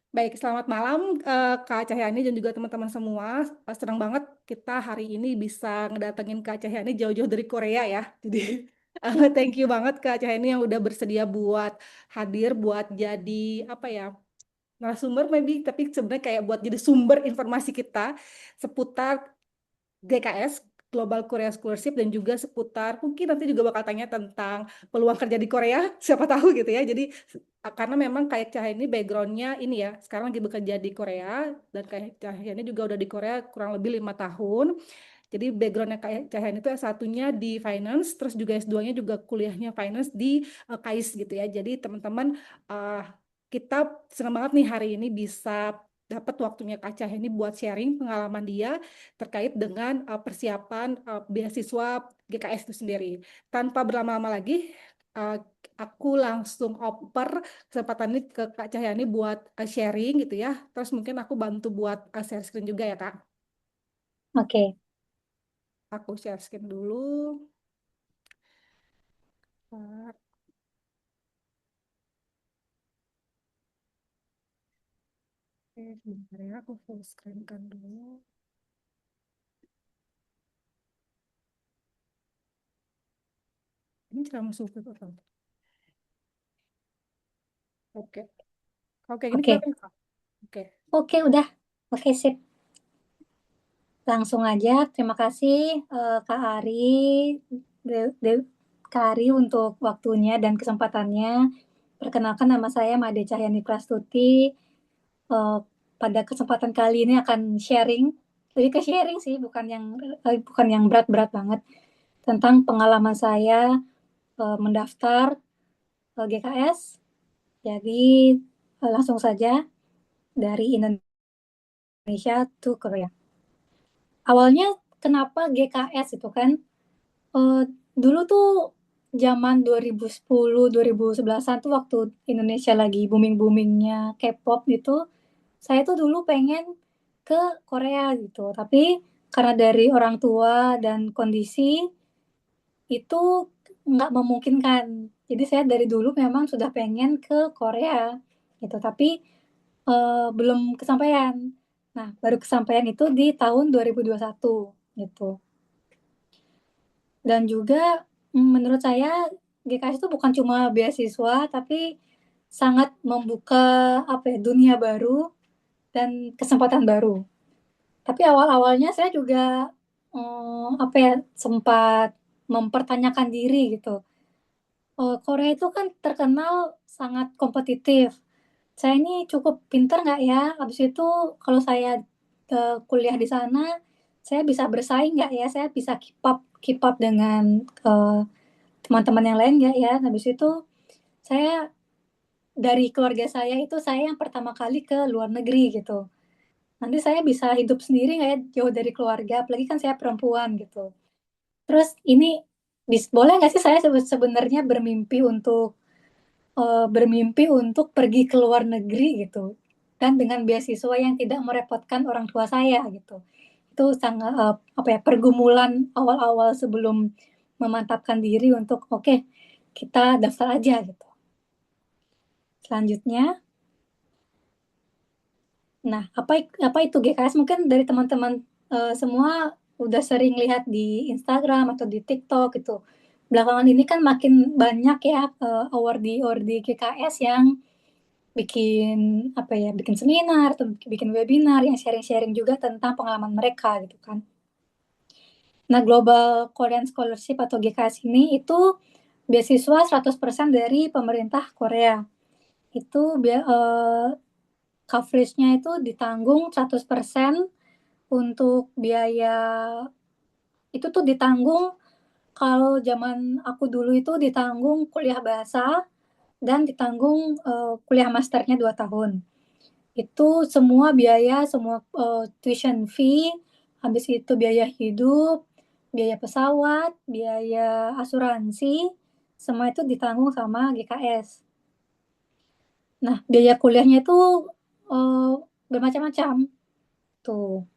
Baik, selamat malam Kak Cahyani dan juga teman-teman semua. Senang banget kita hari ini bisa ngedatengin Kak Cahyani jauh-jauh dari Korea ya. Jadi thank you banget Kak Cahyani yang udah bersedia buat hadir, buat jadi apa ya, narasumber maybe, tapi sebenarnya kayak buat jadi sumber informasi kita seputar GKS, Global Korea Scholarship, dan juga seputar mungkin nanti juga bakal tanya tentang peluang kerja di Korea, siapa tahu gitu ya. Jadi karena memang kayak Cahaya ini backgroundnya ini ya, sekarang lagi bekerja di Korea, dan kayak Cahaya ini juga udah di Korea kurang lebih 5 tahun. Jadi backgroundnya kayak Cahaya itu S1-nya di finance, terus juga S2-nya juga kuliahnya finance di KAIS gitu ya. Jadi teman-teman, uh, kita senang banget nih hari ini bisa dapat waktunya Kak Cahaya ini buat sharing pengalaman dia terkait dengan persiapan beasiswa GKS itu sendiri. Tanpa berlama-lama lagi, uh, aku langsung oper kesempatan ini ke Kak Cahyani buat sharing gitu ya. Terus mungkin aku bantu buat share screen juga ya Kak. Oke, Aku share screen dulu. Oke, sebentar ya, aku full screen kan dulu. Ini cara masuk ke apa? Oke, oke, ini oke, kelihatan Kak? Oke, oke, udah, oke sip. Langsung aja. Terima kasih Kak Ari, Kak Ari untuk waktunya dan kesempatannya. Perkenalkan nama saya Made Cahyani Prastuti. Eh, Pada kesempatan kali ini akan sharing, lebih ke sharing sih, bukan yang berat-berat banget tentang pengalaman saya mendaftar GKS. Jadi langsung saja dari Indonesia to Korea. Awalnya kenapa GKS itu kan eh, dulu tuh zaman 2010 2011-an tuh waktu Indonesia lagi booming-boomingnya K-pop gitu, saya tuh dulu pengen ke Korea gitu, tapi karena dari orang tua dan kondisi itu nggak memungkinkan. Jadi saya dari dulu memang sudah pengen ke Korea gitu, tapi belum kesampaian. Nah, baru kesampaian itu di tahun 2021 gitu. Dan juga menurut saya GKS itu bukan cuma beasiswa, tapi sangat membuka apa ya, dunia baru dan kesempatan baru. Tapi awal-awalnya saya juga apa ya, sempat mempertanyakan diri gitu. Korea itu kan terkenal sangat kompetitif. Saya ini cukup pinter nggak ya? Habis itu kalau saya kuliah di sana, saya bisa bersaing nggak ya? Saya bisa keep up dengan eh, teman-teman yang lain nggak ya? Habis itu saya dari keluarga saya itu saya yang pertama kali ke luar negeri gitu. Nanti saya bisa hidup sendiri nggak ya jauh dari keluarga? Apalagi kan saya perempuan gitu. Terus ini boleh nggak sih saya sebenarnya bermimpi untuk pergi ke luar negeri gitu, dan dengan beasiswa yang tidak merepotkan orang tua saya gitu. Itu sangat apa ya, pergumulan awal-awal sebelum memantapkan diri untuk oke, kita daftar aja gitu. Selanjutnya, nah apa itu GKS? Mungkin dari teman-teman semua udah sering lihat di Instagram atau di TikTok gitu. Belakangan ini kan makin banyak ya awardee GKS yang bikin apa ya, bikin seminar atau bikin webinar yang sharing-sharing juga tentang pengalaman mereka gitu kan. Nah, Global Korean Scholarship atau GKS ini itu beasiswa 100% dari pemerintah Korea. Itu coverage-nya itu ditanggung 100%. Untuk biaya itu tuh ditanggung, kalau zaman aku dulu itu ditanggung kuliah bahasa dan ditanggung kuliah masternya 2 tahun. Itu semua biaya, semua tuition fee, habis itu biaya hidup, biaya pesawat, biaya asuransi, semua itu ditanggung sama GKS. Nah, biaya kuliahnya itu eh, bermacam-macam tuh.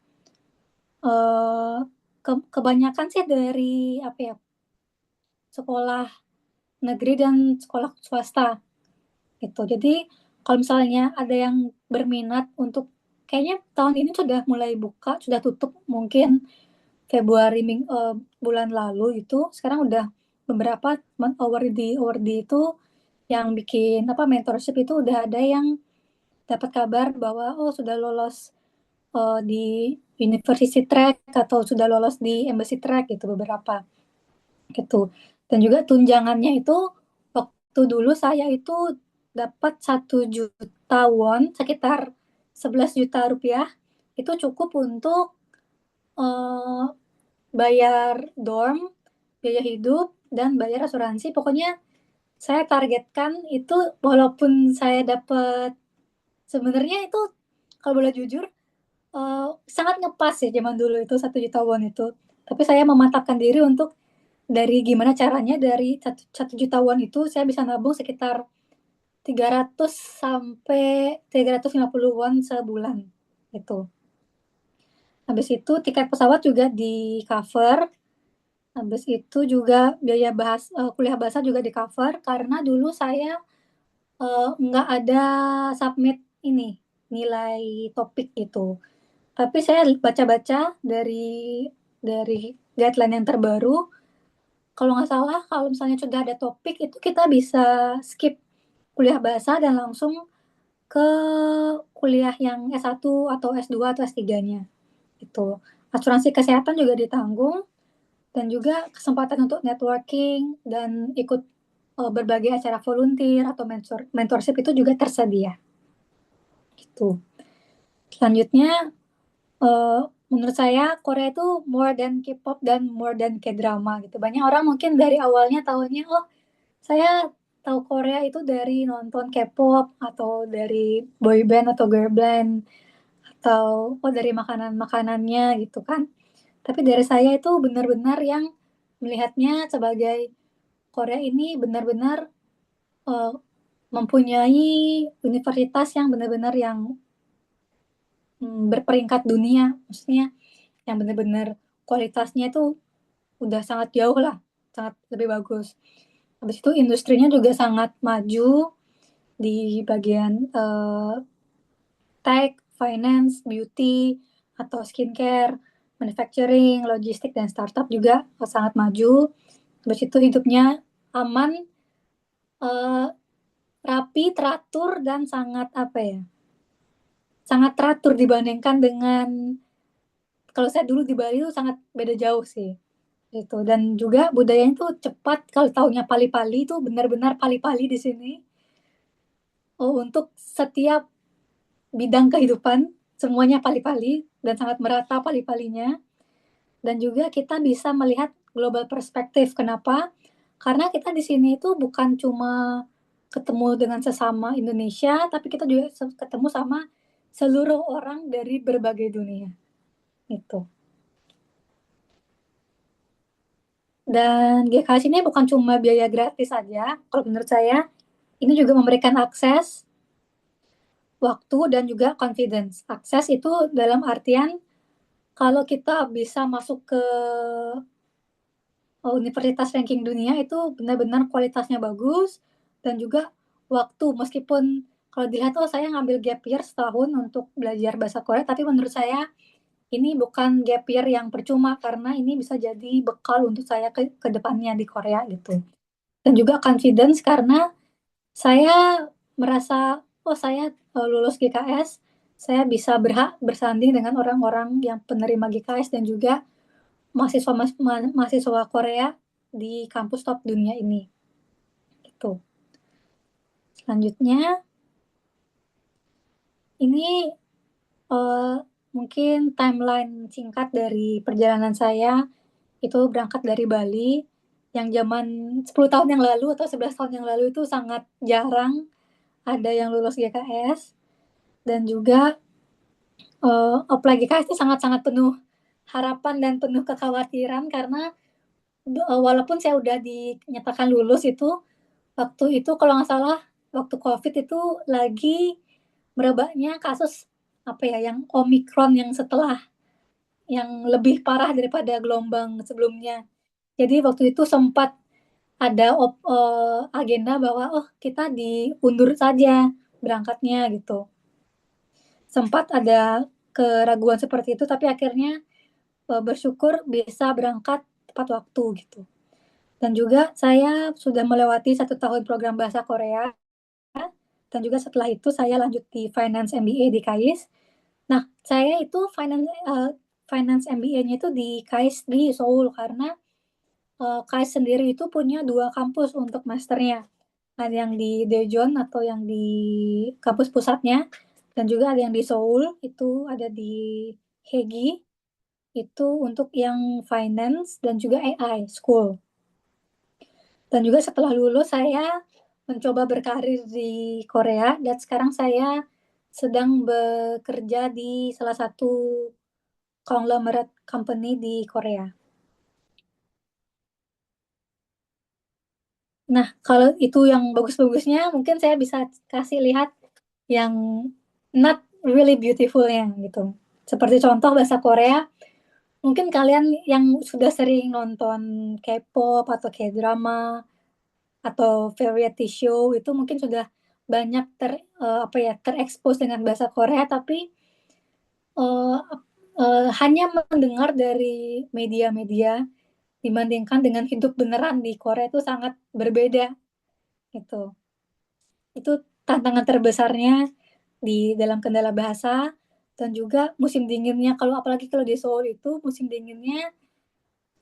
eh Kebanyakan sih dari apa ya, sekolah negeri dan sekolah swasta gitu. Jadi Kalau misalnya ada yang berminat untuk, kayaknya tahun ini sudah mulai buka, sudah tutup mungkin Februari bulan lalu itu. Sekarang udah beberapa awardee itu yang bikin apa mentorship itu udah ada yang dapat kabar bahwa oh sudah lolos di University Track atau sudah lolos di Embassy Track gitu beberapa gitu. Dan juga tunjangannya itu waktu dulu saya itu dapat 1 juta won, sekitar 11 juta rupiah, itu cukup untuk eh, bayar dorm, biaya hidup, dan bayar asuransi. Pokoknya saya targetkan itu, walaupun saya dapat, sebenarnya itu kalau boleh jujur sangat ngepas ya zaman dulu itu 1 juta won itu. Tapi saya memantapkan diri untuk dari gimana caranya dari 1 juta won itu saya bisa nabung sekitar 300 sampai 350 won sebulan itu. Habis itu tiket pesawat juga di cover. Habis itu juga biaya kuliah bahasa juga di cover karena dulu saya nggak ada submit ini nilai topik itu. Tapi saya baca-baca dari guideline yang terbaru, kalau nggak salah kalau misalnya sudah ada topik itu kita bisa skip kuliah bahasa dan langsung ke kuliah yang S1 atau S2 atau S3-nya. Itu. Asuransi kesehatan juga ditanggung dan juga kesempatan untuk networking dan ikut berbagai acara volunteer atau mentorship itu juga tersedia. Gitu. Selanjutnya eh, menurut saya Korea itu more than K-pop dan more than K-drama gitu. Banyak orang mungkin dari awalnya tahunya oh saya tahu Korea itu dari nonton K-pop atau dari boy band atau girl band atau oh dari makanan-makanannya gitu kan. Tapi dari saya itu benar-benar yang melihatnya sebagai Korea ini benar-benar eh, mempunyai universitas yang benar-benar yang berperingkat dunia, maksudnya yang benar-benar kualitasnya itu udah sangat jauh lah, sangat lebih bagus. Habis itu industrinya juga sangat maju di bagian tech, finance, beauty, atau skincare, manufacturing, logistik, dan startup juga sangat maju. Habis itu hidupnya aman, eh, rapi, teratur, dan sangat apa ya, sangat teratur dibandingkan dengan kalau saya dulu di Bali itu sangat beda jauh sih. Gitu. Dan juga budayanya itu cepat. Kalau taunya pali-pali itu benar-benar pali-pali di sini. Oh, untuk setiap bidang kehidupan semuanya pali-pali dan sangat merata pali-palinya. Dan juga kita bisa melihat global perspektif. Kenapa? Karena kita di sini itu bukan cuma ketemu dengan sesama Indonesia, tapi kita juga ketemu sama seluruh orang dari berbagai dunia. Itu. Dan GKS ini bukan cuma biaya gratis saja, kalau menurut saya, ini juga memberikan akses, waktu, dan juga confidence. Akses itu dalam artian kalau kita bisa masuk ke universitas ranking dunia itu benar-benar kualitasnya bagus dan juga waktu, meskipun kalau dilihat oh saya ngambil gap year setahun untuk belajar bahasa Korea, tapi menurut saya ini bukan gap year yang percuma karena ini bisa jadi bekal untuk saya ke depannya di Korea gitu. Dan juga confidence karena saya merasa oh saya lulus GKS, saya bisa berhak bersanding dengan orang-orang yang penerima GKS dan juga mahasiswa Korea di kampus top dunia ini. Gitu. Selanjutnya ini uh, mungkin timeline singkat dari perjalanan saya itu berangkat dari Bali yang zaman 10 tahun yang lalu atau 11 tahun yang lalu itu sangat jarang ada yang lulus GKS dan juga apply GKS itu sangat-sangat penuh harapan dan penuh kekhawatiran karena walaupun saya udah dinyatakan lulus itu waktu itu kalau nggak salah waktu COVID itu lagi merebaknya kasus apa ya yang Omikron yang setelah yang lebih parah daripada gelombang sebelumnya. Jadi waktu itu sempat ada agenda bahwa oh kita diundur saja berangkatnya gitu. Sempat ada keraguan seperti itu, tapi akhirnya bersyukur bisa berangkat tepat waktu gitu. Dan juga saya sudah melewati 1 tahun program bahasa Korea, dan juga setelah itu saya lanjut di Finance MBA di KAIS. Nah, saya itu Finance MBA-nya itu di KAIS di Seoul, karena KAIS sendiri itu punya 2 kampus untuk masternya. Ada yang di Daejeon atau yang di kampus pusatnya, dan juga ada yang di Seoul, itu ada di Hegi, itu untuk yang finance dan juga AI school. Dan juga setelah lulus saya mencoba berkarir di Korea, dan sekarang saya sedang bekerja di salah satu conglomerate company di Korea. Nah, kalau itu yang bagus-bagusnya, mungkin saya bisa kasih lihat yang not really beautiful-nya gitu. Seperti contoh bahasa Korea, mungkin kalian yang sudah sering nonton K-pop atau K-drama atau variety show itu mungkin sudah banyak terekspos dengan bahasa Korea, tapi uh, hanya mendengar dari media-media dibandingkan dengan hidup beneran di Korea itu sangat berbeda gitu. Itu tantangan terbesarnya di dalam kendala bahasa, dan juga musim dinginnya. Kalau apalagi kalau di Seoul itu musim dinginnya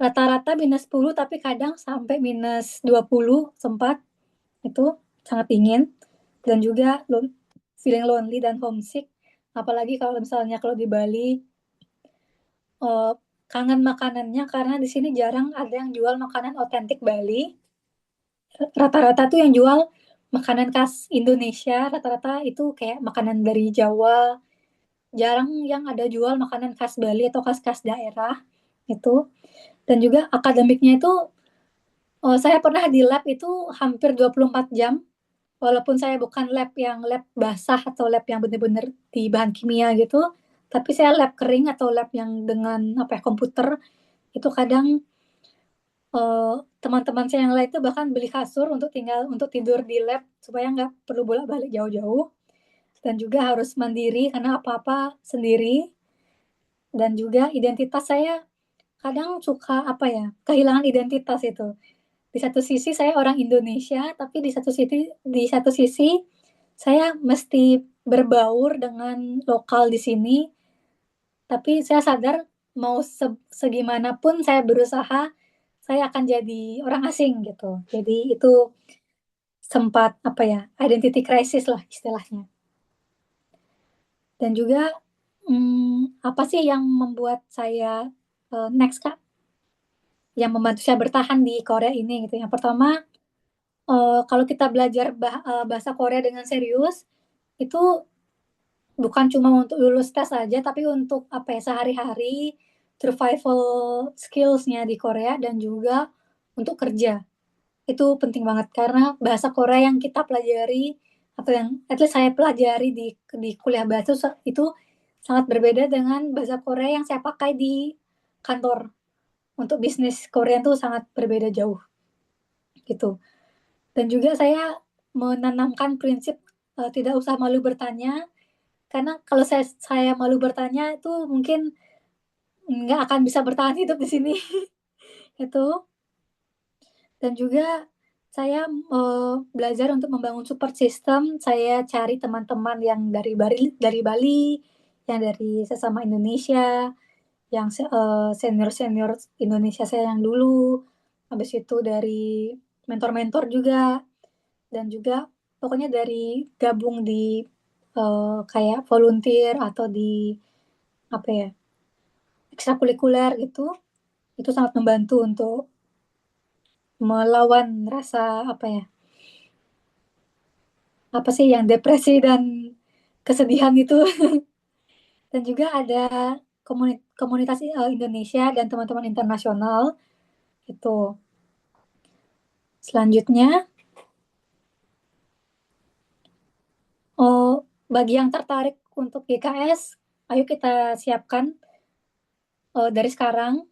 rata-rata -10, tapi kadang sampai -20 sempat, itu sangat dingin. Dan juga feeling lonely dan homesick, apalagi kalau misalnya kalau di Bali, uh, kangen makanannya, karena di sini jarang ada yang jual makanan otentik Bali. Rata-rata tuh yang jual makanan khas Indonesia, rata-rata itu kayak makanan dari Jawa, jarang yang ada jual makanan khas Bali atau khas-khas daerah itu. Dan juga akademiknya itu, saya pernah di lab itu hampir 24 jam, walaupun saya bukan lab yang lab basah atau lab yang benar-benar di bahan kimia gitu, tapi saya lab kering atau lab yang dengan apa ya, komputer. Itu kadang teman-teman saya yang lain itu bahkan beli kasur untuk tidur di lab supaya nggak perlu bolak-balik jauh-jauh, dan juga harus mandiri karena apa-apa sendiri. Dan juga identitas saya kadang suka apa ya, kehilangan identitas itu. Di satu sisi saya orang Indonesia, tapi di satu sisi saya mesti berbaur dengan lokal di sini, tapi saya sadar mau segimanapun saya berusaha, saya akan jadi orang asing gitu. Jadi itu sempat apa ya, identity crisis lah istilahnya. Dan juga apa sih yang membuat saya next Kak, yang membantu saya bertahan di Korea ini gitu. Yang pertama, kalau kita belajar bahasa Korea dengan serius, itu bukan cuma untuk lulus tes saja, tapi untuk apa ya, sehari-hari survival skills-nya di Korea, dan juga untuk kerja. Itu penting banget karena bahasa Korea yang kita pelajari atau yang at least saya pelajari di kuliah bahasa itu sangat berbeda dengan bahasa Korea yang saya pakai di kantor. Untuk bisnis Korea itu sangat berbeda jauh gitu. Dan juga saya menanamkan prinsip tidak usah malu bertanya, karena kalau saya malu bertanya itu mungkin nggak akan bisa bertahan hidup di sini. Itu. Dan juga saya belajar untuk membangun support system. Saya cari teman-teman yang dari Bali, yang dari sesama Indonesia, yang senior-senior Indonesia saya yang dulu. Habis itu dari mentor-mentor juga, dan juga pokoknya dari gabung di kayak volunteer atau di apa ya, ekstrakurikuler gitu. Itu sangat membantu untuk melawan rasa apa ya, apa sih yang depresi dan kesedihan itu. Dan juga ada komunitas Indonesia dan teman-teman internasional itu. Selanjutnya, bagi yang tertarik untuk GKS, ayo kita siapkan dari sekarang.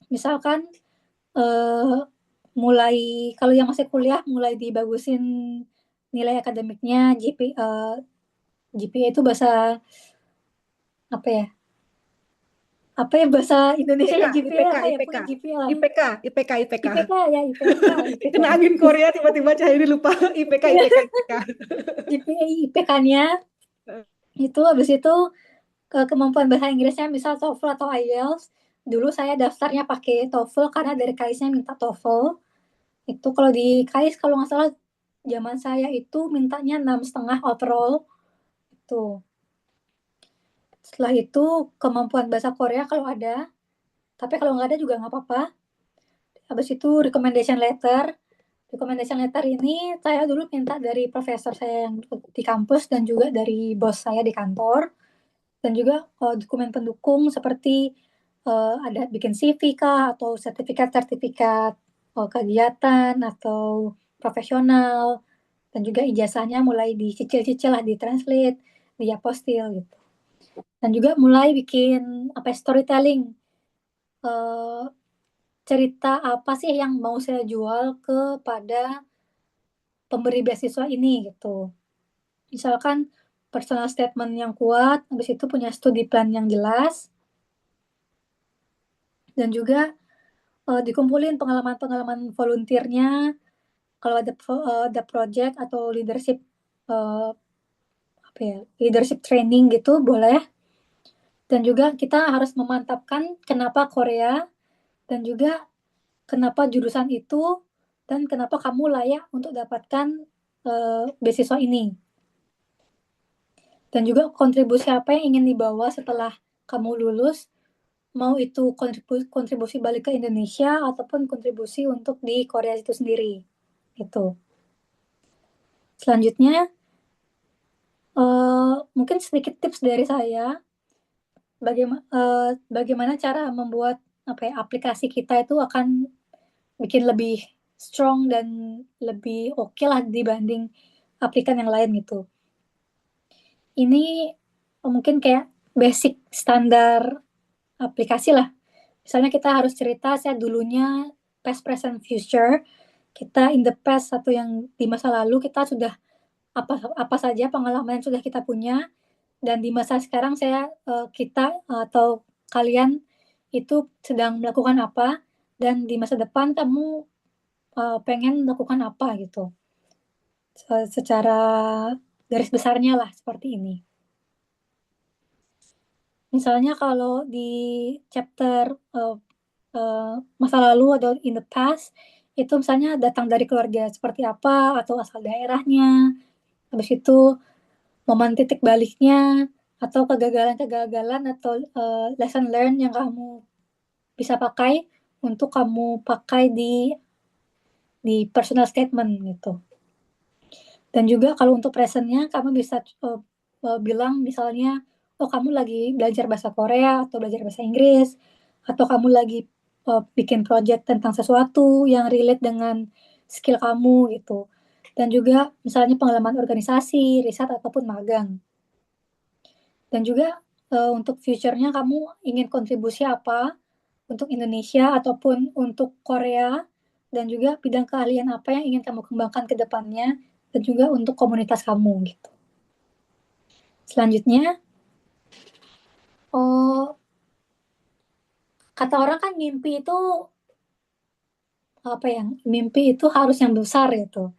Misalkan mulai, kalau yang masih kuliah mulai dibagusin nilai akademiknya GPA itu bahasa apa ya? Apa ya bahasa Indonesia IPK, ya GPA IPK, apa ya? IPK, Pokoknya GPA lah. IPK, IPK, IPK. IPK ya, IPK, IPK. Kena angin Korea tiba-tiba Cahaya lupa IPK, IPK, IPK. GPA IPK-nya itu habis itu kemampuan bahasa Inggrisnya misal TOEFL atau IELTS. Dulu saya daftarnya pakai TOEFL karena dari KAIS-nya minta TOEFL. Itu kalau di KAIS kalau nggak salah zaman saya itu mintanya 6,5 overall. Itu. Setelah itu kemampuan bahasa Korea kalau ada, tapi kalau nggak ada juga nggak apa-apa. Habis itu recommendation letter. Recommendation letter ini saya dulu minta dari profesor saya yang di kampus dan juga dari bos saya di kantor. Dan juga dokumen pendukung seperti ada bikin CV kah atau sertifikat-sertifikat kegiatan atau profesional dan juga ijazahnya mulai dicicil-cicil lah, ditranslate, diapostil gitu. Dan juga mulai bikin apa ya, storytelling, eh, cerita apa sih yang mau saya jual kepada pemberi beasiswa ini gitu. Misalkan personal statement yang kuat, habis itu punya studi plan yang jelas, dan juga dikumpulin pengalaman-pengalaman volunteernya, kalau ada project atau leadership uh, apa ya, leadership training gitu boleh. Dan juga kita harus memantapkan kenapa Korea dan juga kenapa jurusan itu dan kenapa kamu layak untuk dapatkan beasiswa ini. Dan juga kontribusi apa yang ingin dibawa setelah kamu lulus, mau itu kontribusi balik ke Indonesia ataupun kontribusi untuk di Korea itu sendiri. Gitu. Selanjutnya, mungkin sedikit tips dari saya bagaimana cara membuat apa ya, aplikasi kita itu akan bikin lebih strong dan lebih oke lah dibanding aplikan yang lain gitu. Ini mungkin kayak basic standar aplikasi lah. Misalnya kita harus cerita saya dulunya past, present, future. Kita in the past atau yang di masa lalu kita sudah apa saja pengalaman yang sudah kita punya, dan di masa sekarang kita atau kalian itu sedang melakukan apa, dan di masa depan kamu pengen melakukan apa gitu. Secara garis besarnya lah seperti ini. Misalnya kalau di chapter masa lalu atau in the past, itu misalnya datang dari keluarga seperti apa atau asal daerahnya, habis itu momen titik baliknya atau kegagalan-kegagalan atau lesson learn yang kamu bisa pakai untuk kamu pakai di personal statement gitu. Dan juga kalau untuk presentnya kamu bisa bilang misalnya, oh kamu lagi belajar bahasa Korea atau belajar bahasa Inggris, atau kamu lagi bikin project tentang sesuatu yang relate dengan skill kamu gitu. Dan juga misalnya pengalaman organisasi, riset ataupun magang. Dan juga untuk future-nya kamu ingin kontribusi apa untuk Indonesia ataupun untuk Korea, dan juga bidang keahlian apa yang ingin kamu kembangkan ke depannya, dan juga untuk komunitas kamu gitu. Selanjutnya, oh, kata orang kan mimpi itu apa ya? Mimpi itu harus yang besar gitu.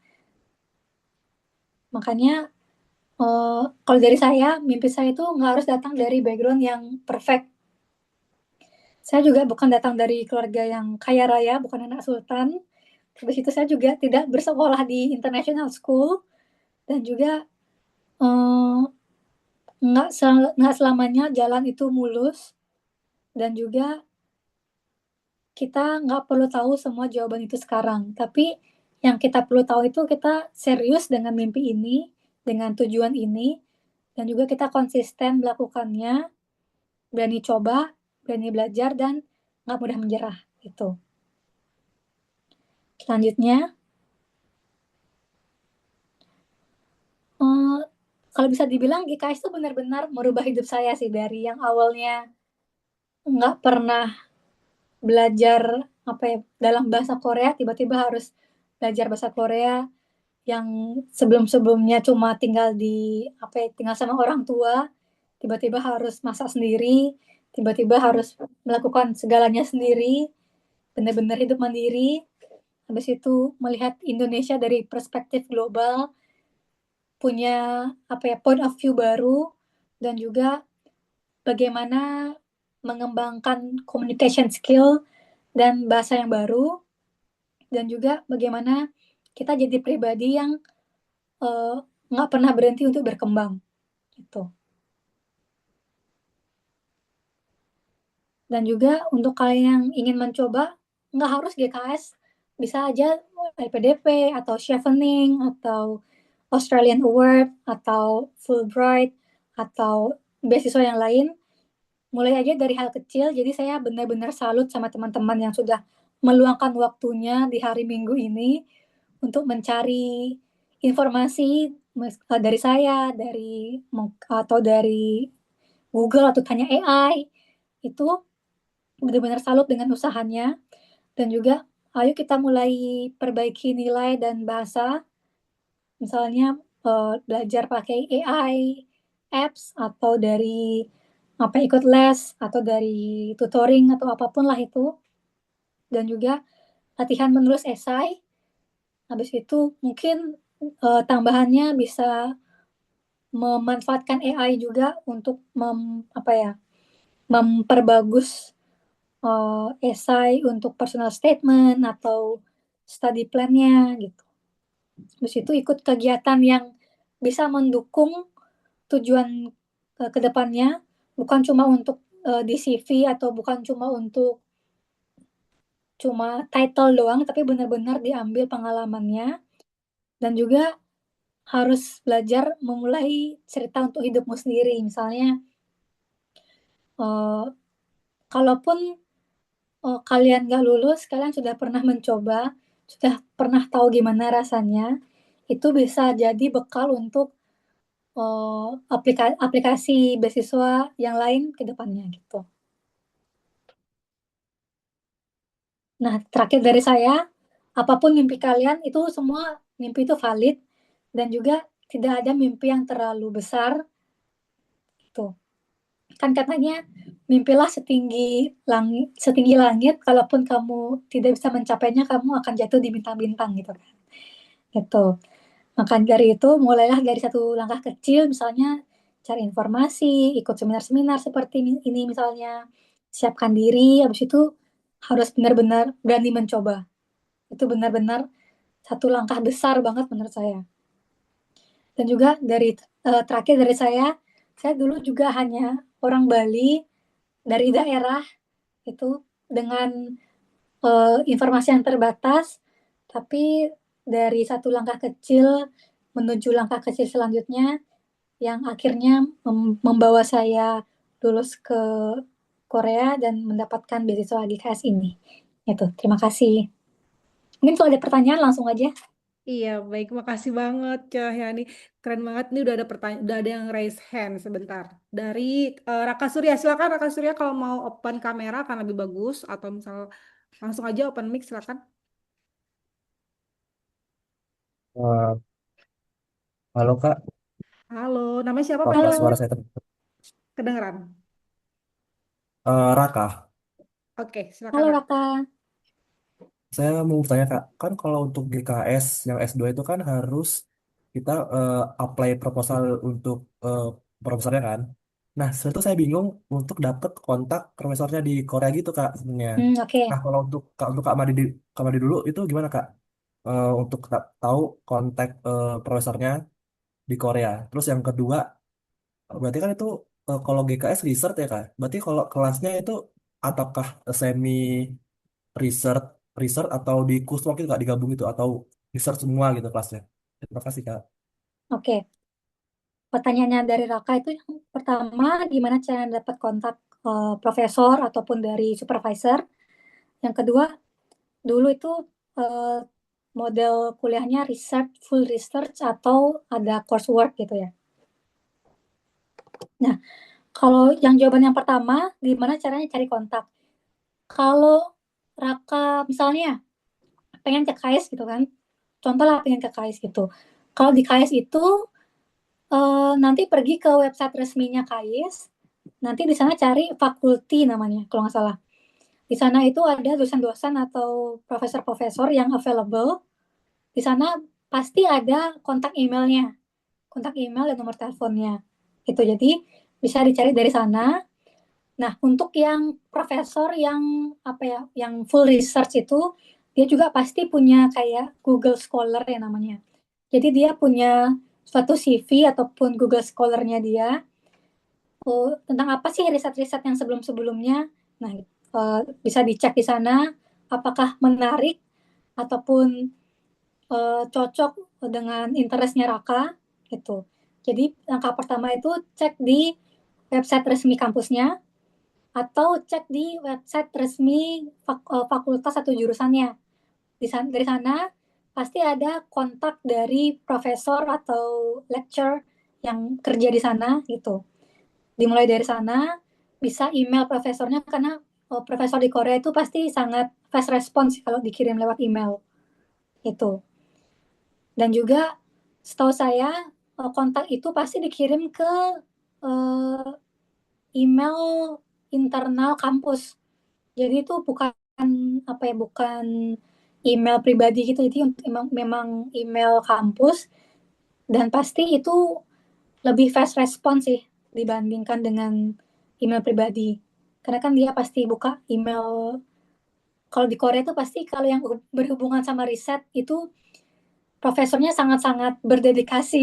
Makanya kalau dari saya, mimpi saya itu nggak harus datang dari background yang perfect. Saya juga bukan datang dari keluarga yang kaya raya, bukan anak sultan. Habis itu saya juga tidak bersekolah di international school, dan juga eh, nggak selamanya jalan itu mulus, dan juga kita nggak perlu tahu semua jawaban itu sekarang. Tapi yang kita perlu tahu itu kita serius dengan mimpi ini, dengan tujuan ini, dan juga kita konsisten melakukannya, berani coba, berani belajar, dan nggak mudah menyerah. Gitu. Selanjutnya, eh, kalau bisa dibilang GKS itu benar-benar merubah hidup saya sih, dari yang awalnya nggak pernah belajar apa ya dalam bahasa Korea, tiba-tiba harus belajar bahasa Korea. yang sebelum-sebelumnya cuma tinggal tinggal sama orang tua, tiba-tiba harus masak sendiri, tiba-tiba harus melakukan segalanya sendiri, benar-benar hidup mandiri. Habis itu melihat Indonesia dari perspektif global, punya point of view baru, dan juga bagaimana mengembangkan communication skill dan bahasa yang baru, dan juga bagaimana kita jadi pribadi yang eh, nggak pernah berhenti untuk berkembang gitu. Dan juga untuk kalian yang ingin mencoba, nggak harus GKS, bisa aja LPDP atau Chevening atau Australian Award atau Fulbright atau beasiswa yang lain. Mulai aja dari hal kecil. Jadi saya benar-benar salut sama teman-teman yang sudah meluangkan waktunya di hari Minggu ini untuk mencari informasi dari saya, atau dari Google atau tanya AI. Itu benar-benar salut dengan usahanya. Dan juga ayo kita mulai perbaiki nilai dan bahasa, misalnya belajar pakai AI apps, atau dari ikut les, atau dari tutoring atau apapun lah itu. Dan juga latihan menulis esai. Habis itu mungkin tambahannya bisa memanfaatkan AI juga untuk memperbagus esai untuk personal statement atau study plan-nya gitu. Terus itu ikut kegiatan yang bisa mendukung tujuan ke depannya, bukan cuma untuk di CV, atau bukan cuma untuk title doang, tapi benar-benar diambil pengalamannya. Dan juga harus belajar memulai cerita untuk hidupmu sendiri. Misalnya, uh, kalaupun kalian nggak lulus, kalian sudah pernah mencoba, sudah pernah tahu gimana rasanya, itu bisa jadi bekal untuk aplikasi beasiswa yang lain ke depannya gitu. Nah, terakhir dari saya, apapun mimpi kalian, itu semua mimpi itu valid, dan juga tidak ada mimpi yang terlalu besar gitu. Kan katanya mimpilah setinggi langit, kalaupun kamu tidak bisa mencapainya, kamu akan jatuh di bintang-bintang gitu kan. Gitu. Maka dari itu, mulailah dari satu langkah kecil, misalnya cari informasi, ikut seminar-seminar seperti ini misalnya, siapkan diri, habis itu harus benar-benar berani mencoba. Itu benar-benar satu langkah besar banget menurut saya. Dan juga terakhir dari saya dulu juga hanya orang Bali dari daerah itu, dengan informasi yang terbatas, tapi dari satu langkah kecil menuju langkah kecil selanjutnya, yang akhirnya membawa saya lulus ke Korea dan mendapatkan beasiswa GKS ini. Itu, terima kasih. Mungkin kalau ada pertanyaan langsung aja. Iya, baik. Makasih banget, Cahyani. Keren banget. Ini udah ada pertanyaan, udah ada yang raise hand sebentar. Dari Raka Surya. Silakan Raka Surya kalau mau open kamera akan lebih bagus. Atau misal langsung aja open mic, silakan. Eh, halo Kak, Halo, namanya siapa Pak? apakah Namanya Halo, suara saya terdengar? kedengeran. Raka, Oke, silakan halo Raka. Raka. saya mau bertanya Kak, kan kalau untuk GKS yang S2 itu kan harus kita apply proposal untuk profesornya kan. Nah, setelah itu saya bingung untuk dapat kontak profesornya di Korea gitu Kak sebenarnya. Oke. Nah, kalau untuk Kak Madi dulu itu gimana Kak? Untuk tahu kontak profesornya di Korea. Terus yang kedua, berarti kan itu kalau GKS research ya Kak. Berarti kalau kelasnya itu apakah semi research research atau di coursework itu Kak digabung itu atau research semua gitu kelasnya. Terima kasih Kak. Oke. Pertanyaannya dari Raka itu, yang pertama, gimana cara dapat kontak profesor ataupun dari supervisor. Yang kedua, dulu itu eh, model kuliahnya full research atau ada coursework gitu ya. Nah, kalau yang jawaban yang pertama, gimana caranya cari kontak? Kalau Raka misalnya pengen ke KS gitu kan, contoh lah pengen ke KAIS gitu. Kalau di KAIS itu nanti pergi ke website resminya KAIS, nanti di sana cari fakulti namanya kalau nggak salah. Di sana itu ada dosen-dosen atau profesor-profesor yang available. Di sana pasti ada kontak email dan nomor teleponnya. Itu jadi bisa dicari dari sana. Nah, untuk yang profesor yang apa ya, yang full research itu dia juga pasti punya kayak Google Scholar ya namanya. Jadi dia punya suatu CV ataupun Google Scholar-nya dia tentang apa sih riset-riset yang sebelum-sebelumnya. Nah, bisa dicek di sana apakah menarik ataupun cocok dengan interestnya Raka gitu. Jadi langkah pertama itu cek di website resmi kampusnya atau cek di website resmi fakultas atau jurusannya. Dari sana pasti ada kontak dari profesor atau lecturer yang kerja di sana gitu. Dimulai dari sana, bisa email profesornya karena profesor di Korea itu pasti sangat fast response kalau dikirim lewat email itu. Dan juga setahu saya kontak itu pasti dikirim ke uh, email internal kampus. Jadi itu bukan apa ya, bukan email pribadi gitu. Jadi memang email kampus dan pasti itu lebih fast response sih dibandingkan dengan email pribadi. Karena kan dia pasti buka email. Kalau di Korea itu pasti kalau yang berhubungan sama riset itu profesornya sangat-sangat berdedikasi.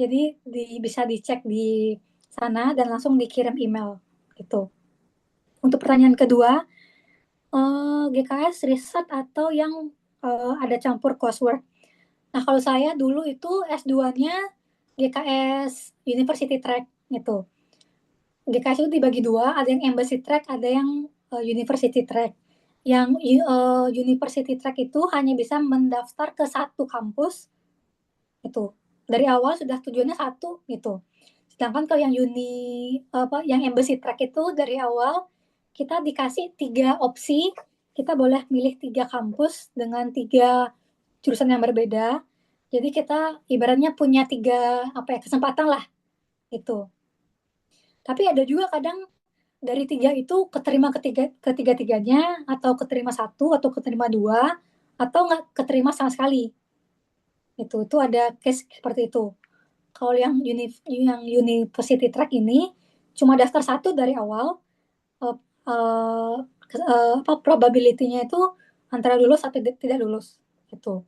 Jadi bisa dicek di sana dan langsung dikirim email gitu. Untuk pertanyaan kedua, GKS riset atau yang ada campur coursework. Nah, kalau saya dulu itu S2-nya GKS University Track gitu. GKS itu dibagi dua, ada yang Embassy Track, ada yang University Track. Yang University Track itu hanya bisa mendaftar ke satu kampus itu. Dari awal sudah tujuannya satu gitu. Sedangkan kalau yang Embassy Track itu dari awal kita dikasih 3 opsi, kita boleh milih 3 kampus dengan 3 jurusan yang berbeda. Jadi kita ibaratnya punya 3 kesempatan lah itu. Tapi ada juga kadang dari 3 itu keterima ketiga-tiganya atau keterima satu atau keterima dua atau nggak keterima sama sekali. Itu ada case seperti itu. Kalau yang University Track ini cuma daftar satu dari awal, uh, uh, probability-nya itu antara lulus atau tidak lulus itu.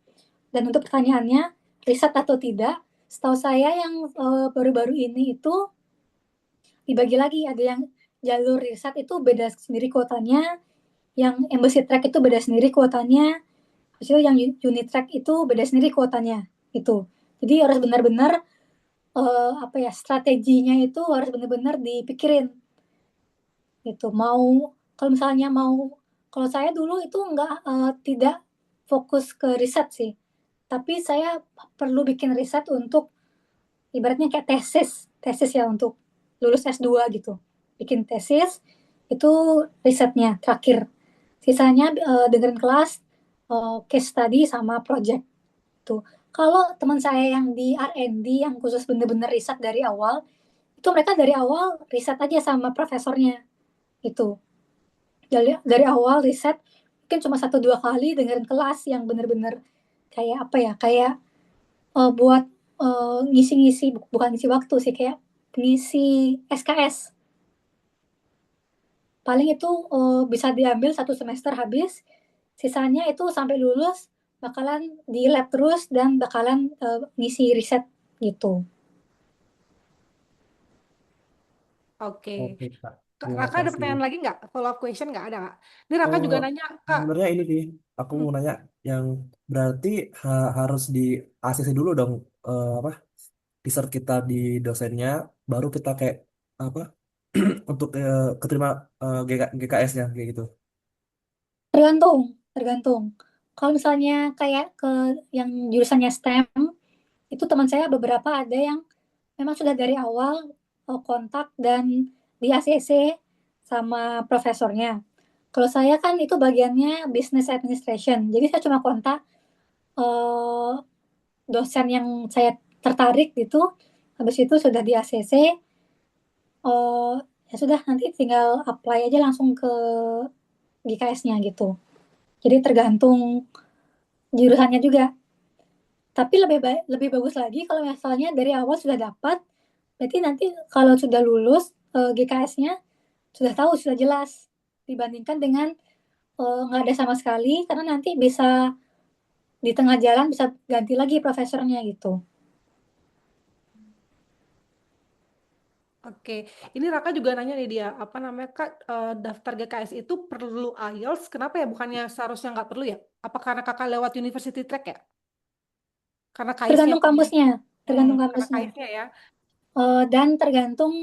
Dan untuk pertanyaannya riset atau tidak, setahu saya yang baru-baru ini itu dibagi lagi, ada yang jalur riset itu beda sendiri kuotanya, yang embassy track itu beda sendiri kuotanya, hasil yang unit track itu beda sendiri kuotanya itu. Jadi harus benar-benar apa ya, strateginya itu harus benar-benar dipikirin gitu. Kalau misalnya kalau saya dulu itu tidak fokus ke riset sih, tapi saya perlu bikin riset untuk ibaratnya kayak tesis ya untuk lulus S2 gitu. Bikin tesis itu risetnya terakhir. Sisanya dengerin kelas, case study sama project tuh. Kalau teman saya yang di R&D yang khusus bener-bener riset dari awal, itu mereka dari awal riset aja sama profesornya itu. Dari awal riset mungkin cuma 1-2 kali dengerin kelas yang bener-bener kayak apa ya, kayak buat ngisi-ngisi, bukan ngisi waktu sih, kayak ngisi SKS. Paling itu bisa diambil 1 semester habis, sisanya itu sampai lulus bakalan di lab terus dan bakalan ngisi riset gitu. Oke. Oke, Kak. Terima Raka ada kasih. pertanyaan lagi nggak? Follow up question nggak ada nggak? Ini Raka Oh, juga nanya, Kak. sebenarnya ini sih, aku Hmm. mau nanya yang berarti harus di ACC dulu dong, apa research kita di dosennya, baru kita kayak apa untuk keterima GKS-nya kayak gitu. Tergantung, tergantung. Kalau misalnya kayak ke yang jurusannya STEM, itu teman saya beberapa ada yang memang sudah dari awal kontak dan di ACC sama profesornya. Kalau saya kan itu bagiannya business administration, jadi saya cuma kontak eh, dosen yang saya tertarik gitu. Habis itu sudah di ACC, ya sudah nanti tinggal apply aja langsung ke GKS-nya gitu. Jadi tergantung jurusannya juga. Tapi lebih bagus lagi kalau misalnya dari awal sudah dapat, berarti nanti kalau sudah lulus GKS-nya sudah tahu, sudah jelas, dibandingkan dengan nggak ada sama sekali, karena nanti bisa di tengah jalan bisa ganti lagi profesornya gitu. Oke, ini Raka juga nanya nih dia, apa namanya Kak, daftar GKS itu perlu IELTS, kenapa ya? Bukannya seharusnya nggak perlu ya? Apa karena Kakak lewat University Track ya? Karena KAIS-nya Tergantung mungkin ya? kampusnya, tergantung Karena kampusnya. KAIS-nya ya. Dan tergantung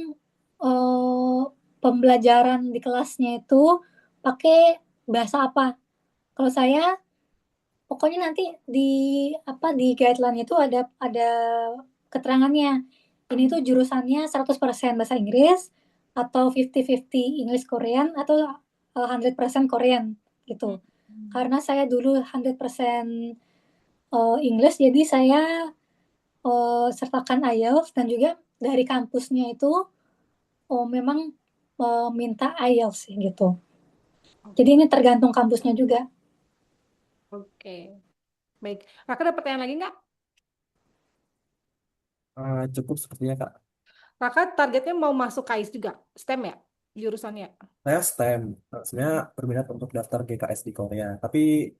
eh, pembelajaran di kelasnya itu pakai bahasa apa. Kalau saya pokoknya nanti di di guideline itu ada keterangannya. Ini tuh jurusannya 100% bahasa Inggris atau 50-50 English Korean atau 100% Korean gitu. Hmm. Karena saya dulu 100% English, jadi saya sertakan IELTS, dan juga dari kampusnya itu memang minta IELTS sih gitu. Jadi ini tergantung kampusnya juga. Oke, baik. Raka ada pertanyaan lagi nggak? Cukup sepertinya Kak. Raka targetnya mau masuk KAIS juga, STEM ya, jurusannya. Saya STEM. Sebenarnya berminat untuk daftar GKS di Korea. Tapi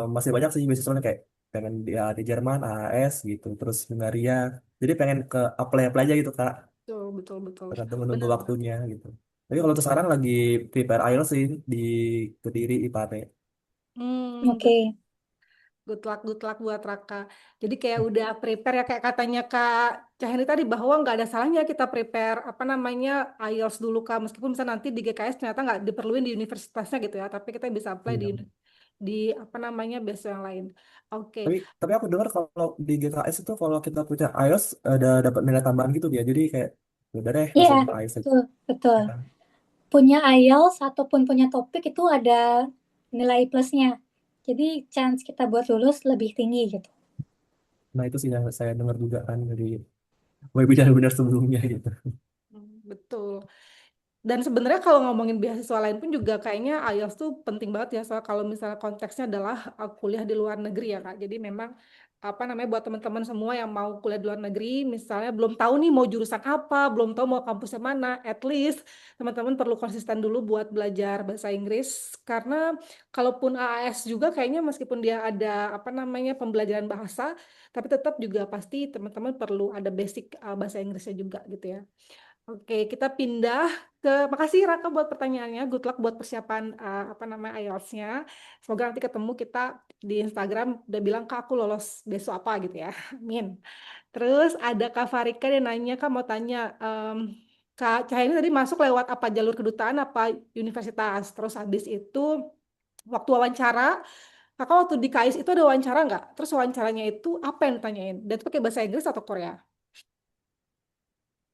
masih banyak sih beasiswanya kayak pengen di Jerman, AAS gitu. Terus Hungaria. Jadi pengen ke apply aja gitu Kak. Betul, betul, betul. Tergantung menunggu Benar banget. waktunya gitu. Tapi kalau untuk sekarang lagi prepare IELTS sih di Kediri IPATE. Hmm, Oke. good luck buat Raka. Jadi kayak udah prepare ya kayak katanya Kak Cahyani tadi bahwa nggak ada salahnya kita prepare apa namanya IELTS dulu Kak. Meskipun misalnya nanti di GKS ternyata nggak diperluin di universitasnya gitu ya, tapi kita bisa apply Iya. di apa namanya beasiswa yang lain. Oke. Tapi aku dengar kalau di GKS itu kalau kita punya IELTS ada dapat nilai tambahan gitu dia. Jadi kayak ya udah deh Iya, langsung IELTS aja. betul, betul. Ya kan? Punya IELTS ataupun punya topik itu ada nilai plusnya. Jadi chance kita buat lulus lebih tinggi gitu. Nah itu sih yang saya dengar juga kan dari webinar-webinar sebelumnya gitu. Betul. Dan sebenarnya kalau ngomongin beasiswa lain pun juga kayaknya IELTS tuh penting banget ya. Soal kalau misalnya konteksnya adalah kuliah di luar negeri ya Kak. Jadi memang apa namanya buat teman-teman semua yang mau kuliah di luar negeri, misalnya belum tahu nih mau jurusan apa, belum tahu mau kampusnya mana, at least teman-teman perlu konsisten dulu buat belajar bahasa Inggris. Karena kalaupun AAS juga kayaknya meskipun dia ada apa namanya pembelajaran bahasa, tapi tetap juga pasti teman-teman perlu ada basic bahasa Inggrisnya juga gitu ya. Oke, kita pindah ke makasih Raka buat pertanyaannya. Good luck buat persiapan apa namanya IELTS-nya. Semoga nanti ketemu kita di Instagram udah bilang Kak aku lolos besok apa gitu ya. Amin. Terus ada Kak Farika yang nanya Kak mau tanya Kak Cahayani tadi masuk lewat apa jalur kedutaan apa universitas. Terus habis itu waktu wawancara Kakak waktu di KAIS itu ada wawancara nggak? Terus wawancaranya itu apa yang ditanyain? Dan itu pakai bahasa Inggris atau Korea?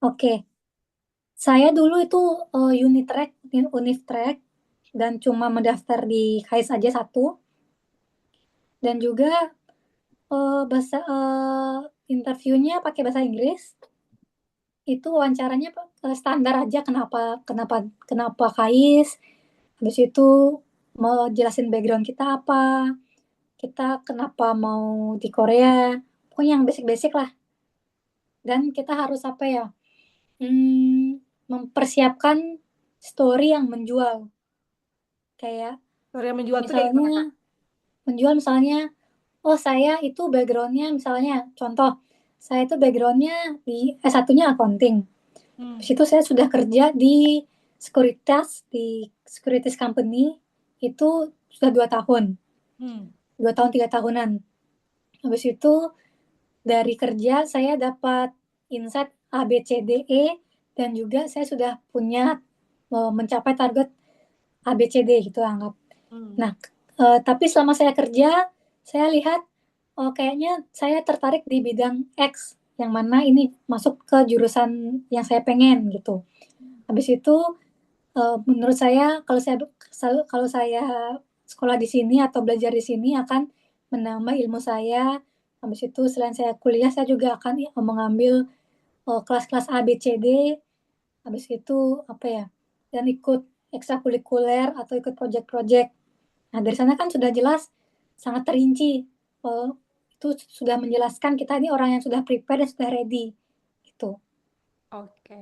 Oke, saya dulu itu Unitrack, Uniftrack, dan cuma mendaftar di KAIS aja satu, dan juga interviewnya pakai bahasa Inggris. Itu wawancaranya standar aja, kenapa kenapa kenapa KAIS, habis itu mau jelasin background kita apa, kita kenapa mau di Korea, pokoknya yang basic-basic lah. Dan kita harus apa ya, mempersiapkan story yang menjual, kayak Korea menjual tuh kayak gimana Kak? misalnya oh saya itu backgroundnya, misalnya contoh, saya itu backgroundnya di S1-nya accounting. Di Hmm. situ saya sudah kerja di securities company itu sudah 2 tahun, Hmm. 2 tahun 3 tahunan. Habis itu dari kerja saya dapat insight A B C D E, dan juga saya sudah punya mencapai target A B C D gitu anggap. Hmm. Nah, tapi selama saya kerja, saya lihat kayaknya saya tertarik di bidang X, yang mana ini masuk ke jurusan yang saya pengen gitu. Habis itu menurut saya kalau saya sekolah di sini atau belajar di sini akan menambah ilmu saya. Habis itu selain saya kuliah, saya juga akan mengambil kelas-kelas A, B, C, D. Habis itu apa ya? Dan ikut ekstrakurikuler atau ikut project-project. Nah, dari sana kan sudah jelas, sangat terinci. Eh, itu sudah menjelaskan kita ini orang yang sudah prepare dan sudah ready. Gitu. Oke.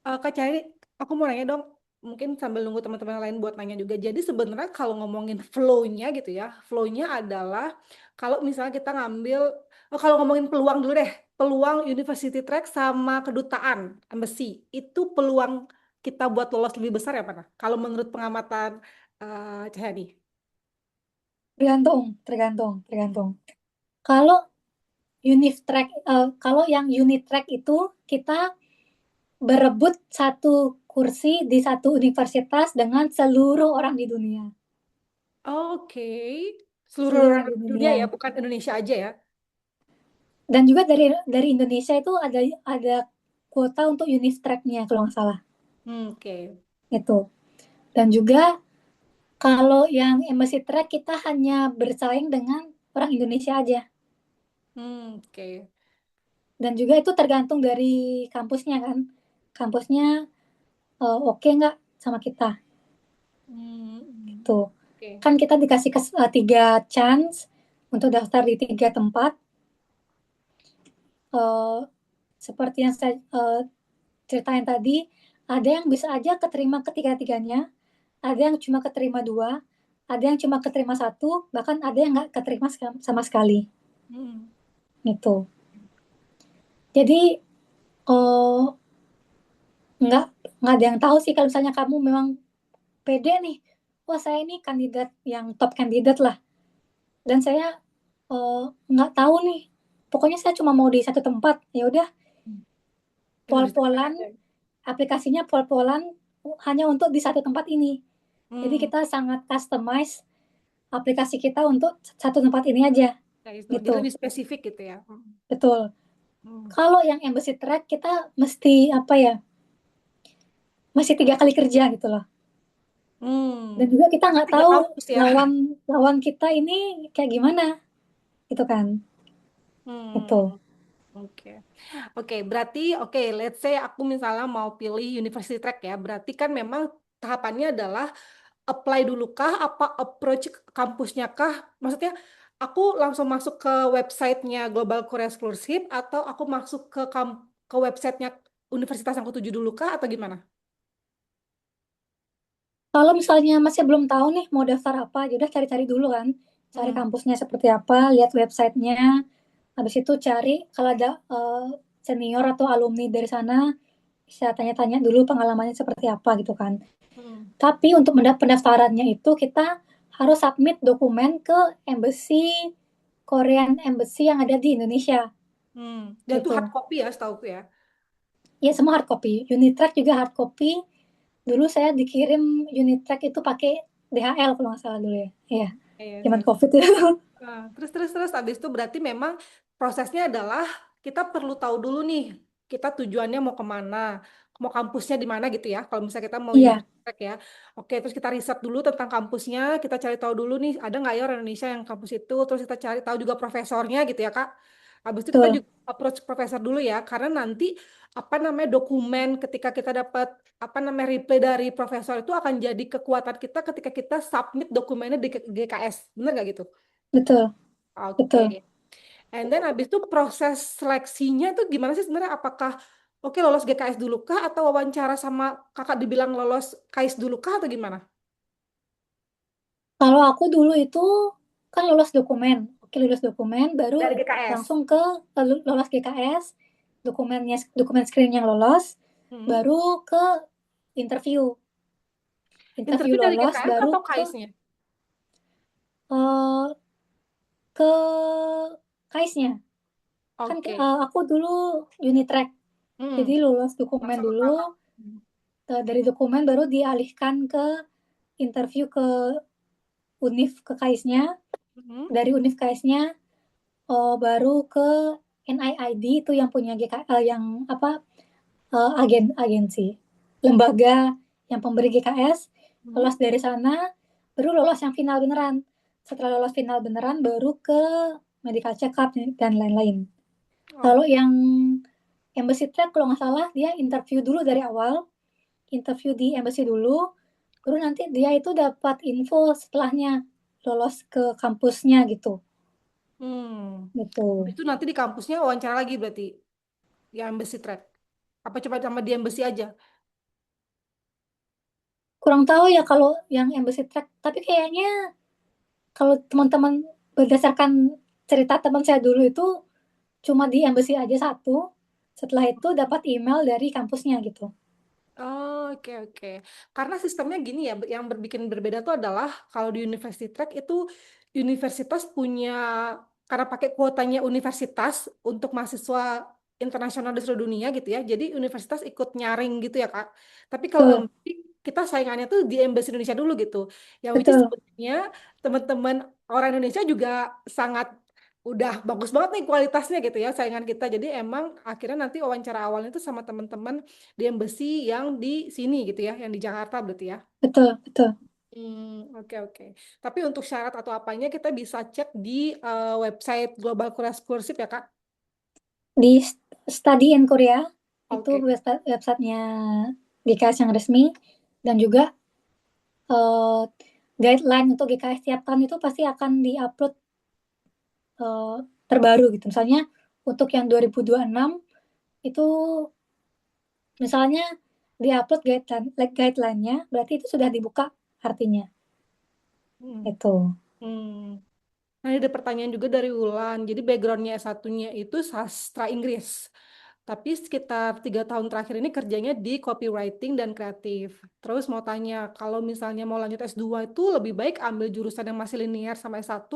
Kak Cari, aku mau nanya dong, mungkin sambil nunggu teman-teman yang lain buat nanya juga. Jadi sebenarnya kalau ngomongin flow-nya gitu ya, flow-nya adalah kalau misalnya kita ngambil, kalau ngomongin peluang dulu deh, peluang university track sama kedutaan, embassy, itu peluang kita buat lolos lebih besar ya mana? Kalau menurut pengamatan Cahyani. Tergantung, tergantung, tergantung. Kalau kalau yang unit track itu kita berebut satu kursi di satu universitas dengan seluruh orang di dunia. Oke, seluruh Seluruh orang orang di dunia dunia. ya, bukan Indonesia aja ya. Dan juga dari Indonesia itu ada kuota untuk unit track-nya kalau nggak salah. Oke. Itu. Dan juga kalau yang embassy track kita hanya bersaing dengan orang Indonesia aja. Oke. Dan juga itu tergantung dari kampusnya kan. Kampusnya oke nggak sama kita. Tuh. Oke. Kan kita dikasih 3 chance untuk daftar di 3 tempat. Eh, seperti yang saya ceritain tadi, ada yang bisa aja keterima ketiga-tiganya, ada yang cuma keterima 2, ada yang cuma keterima 1, bahkan ada yang nggak keterima sama sekali. Hmm. Gitu. Jadi eh, nggak nggak ada yang tahu sih kalau misalnya kamu memang pede nih, wah saya ini kandidat yang top kandidat lah, dan saya eh, nggak tahu nih, pokoknya saya cuma mau di satu tempat, ya udah University track pol-polan, aja. aplikasinya pol-polan hanya untuk di satu tempat ini. Jadi Hmm. kita sangat customize aplikasi kita untuk satu tempat ini aja, Kayak itu. Jadi gitu. lebih spesifik gitu ya. Betul. Hmm. Kalau yang embassy track kita mesti apa ya? Masih 3 kali kerja gitu loh. Dan Hmm. juga kita Karena nggak tiga tahu kampus ya. lawan lawan kita ini kayak gimana, gitu kan? Itu. Hmm. Oke. Oke, berarti let's say aku misalnya mau pilih university track ya. Berarti kan memang tahapannya adalah apply dulu kah, apa approach kampusnya kah? Maksudnya aku langsung masuk ke websitenya Global Korea Scholarship atau aku masuk ke websitenya universitas yang aku tuju dulu kah atau gimana? Kalau misalnya masih belum tahu nih mau daftar apa, ya udah cari-cari dulu kan. Cari Hmm. kampusnya seperti apa, lihat websitenya. Habis itu cari kalau ada senior atau alumni dari sana, bisa tanya-tanya dulu pengalamannya seperti apa gitu kan. Hmm. Tapi untuk pendaftarannya itu kita harus submit dokumen ke embassy, Korean Embassy yang ada di Indonesia Hmm. Dan itu hard gitu. copy ya, setauku ya. Ya semua hard copy. Unit track juga hard copy. Dulu saya dikirim unit track itu pakai DHL kalau nggak salah dulu ya. Iya, Iya, zaman yes. COVID itu. Nah, terus habis itu berarti memang prosesnya adalah kita perlu tahu dulu nih kita tujuannya mau kemana, mau kampusnya di mana gitu ya. Kalau misalnya kita mau Iya, universitas ya, oke terus kita riset dulu tentang kampusnya, kita cari tahu dulu nih ada nggak ya orang Indonesia yang kampus itu, terus kita cari tahu juga profesornya gitu ya Kak. Habis itu kita betul, juga approach profesor dulu ya, karena nanti apa namanya dokumen ketika kita dapat apa namanya reply dari profesor itu akan jadi kekuatan kita ketika kita submit dokumennya di GKS, bener nggak gitu? betul, Oke. betul. And then habis itu proses seleksinya itu gimana sih sebenarnya? Apakah oke lolos GKS dulu kah atau wawancara sama kakak dibilang lolos KAIS dulu kah atau gimana? Kalau aku dulu itu kan lulus dokumen. Oke, lulus dokumen baru Dari GKS. langsung ke lolos GKS, dokumen screen yang lolos, Hmm. baru ke interview. Interview Interview dari lolos GKS baru atau ke KAIS-nya? eh, ke KAIS-nya. Kan Oke. aku dulu unit track. Hmm. Jadi lulus dokumen Langsung ke dulu, kakak. dari dokumen baru dialihkan ke interview ke univ ke KAIS-nya, Hmm. dari univ KAIS-nya baru ke NIID itu yang punya yang apa agensi lembaga yang pemberi GKS, Hmm. lolos dari sana baru lolos yang final beneran. setelah lolos final beneran baru ke medical check up dan lain-lain. Oh. Kalau yang embassy track kalau nggak salah dia interview dulu dari awal, interview di embassy dulu, baru nanti dia itu dapat info setelahnya lolos ke kampusnya gitu. Gitu. Habis itu nanti di kampusnya wawancara lagi berarti di embassy track. Apa coba sama di embassy aja? Kurang tahu ya kalau yang embassy track, tapi kayaknya kalau teman-teman berdasarkan cerita teman saya dulu itu cuma di embassy aja satu. Setelah itu dapat email dari kampusnya gitu. Oh, oke oke. Karena sistemnya gini ya, yang berbikin berbeda tuh adalah kalau di University Track itu universitas punya karena pakai kuotanya universitas untuk mahasiswa internasional di seluruh dunia gitu ya. Jadi universitas ikut nyaring gitu ya, Kak. Tapi kalau Betul, embassy, kita saingannya tuh di Embassy Indonesia dulu gitu. Yang which is betul, sebenarnya teman-teman orang Indonesia juga sangat udah bagus banget nih kualitasnya gitu ya saingan kita. Jadi emang akhirnya nanti wawancara awalnya tuh sama teman-teman di embassy yang di sini gitu ya, yang di Jakarta berarti ya. betul, betul. Oke oke. Tapi untuk syarat atau apanya kita bisa cek di website Global Course Scholarship ya Kak. Di Study in Korea itu Oke. websitenya GKS yang resmi dan juga eh, guideline untuk GKS tiap tahun itu pasti akan diupload eh, terbaru gitu. Misalnya untuk yang 2026 itu misalnya diupload guideline-nya berarti itu sudah dibuka artinya Hmm. itu. Hmm. Nah, ini ada pertanyaan juga dari Wulan. Jadi backgroundnya S1-nya itu sastra Inggris. Tapi sekitar 3 tahun terakhir ini kerjanya di copywriting dan kreatif. Terus mau tanya, kalau misalnya mau lanjut S2 itu lebih baik ambil jurusan yang masih linear sama S1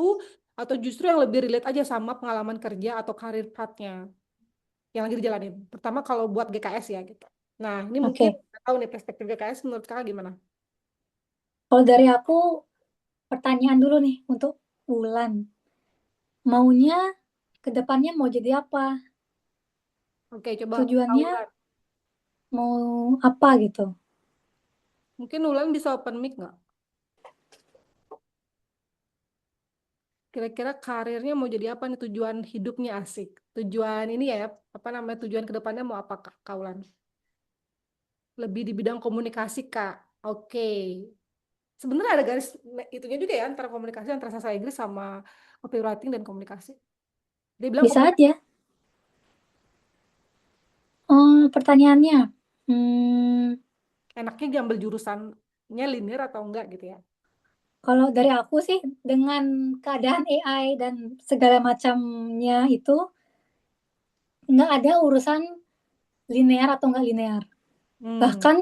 atau justru yang lebih relate aja sama pengalaman kerja atau karir pathnya yang lagi dijalanin. Pertama kalau buat GKS ya gitu. Nah, ini mungkin Oke, nggak tahu nih perspektif GKS menurut kakak gimana? kalau dari aku pertanyaan dulu nih untuk Wulan. Maunya ke depannya mau jadi apa? Oke, coba Tujuannya Wulan. mau apa gitu? Mungkin Wulan bisa open mic nggak? Kira-kira karirnya mau jadi apa nih tujuan hidupnya asik. Tujuan ini ya, apa namanya tujuan kedepannya mau apa Kak Kaulan? Lebih di bidang komunikasi Kak. Oke. Sebenarnya ada garis itunya juga ya antara komunikasi antara bahasa Inggris sama copywriting dan komunikasi. Dia bilang Bisa komunikasi aja. Pertanyaannya, hmm, enaknya diambil jurusannya linear atau enggak gitu ya. kalau dari aku sih dengan keadaan AI dan segala macamnya itu nggak ada urusan linear atau nggak linear. Hmm. Bahkan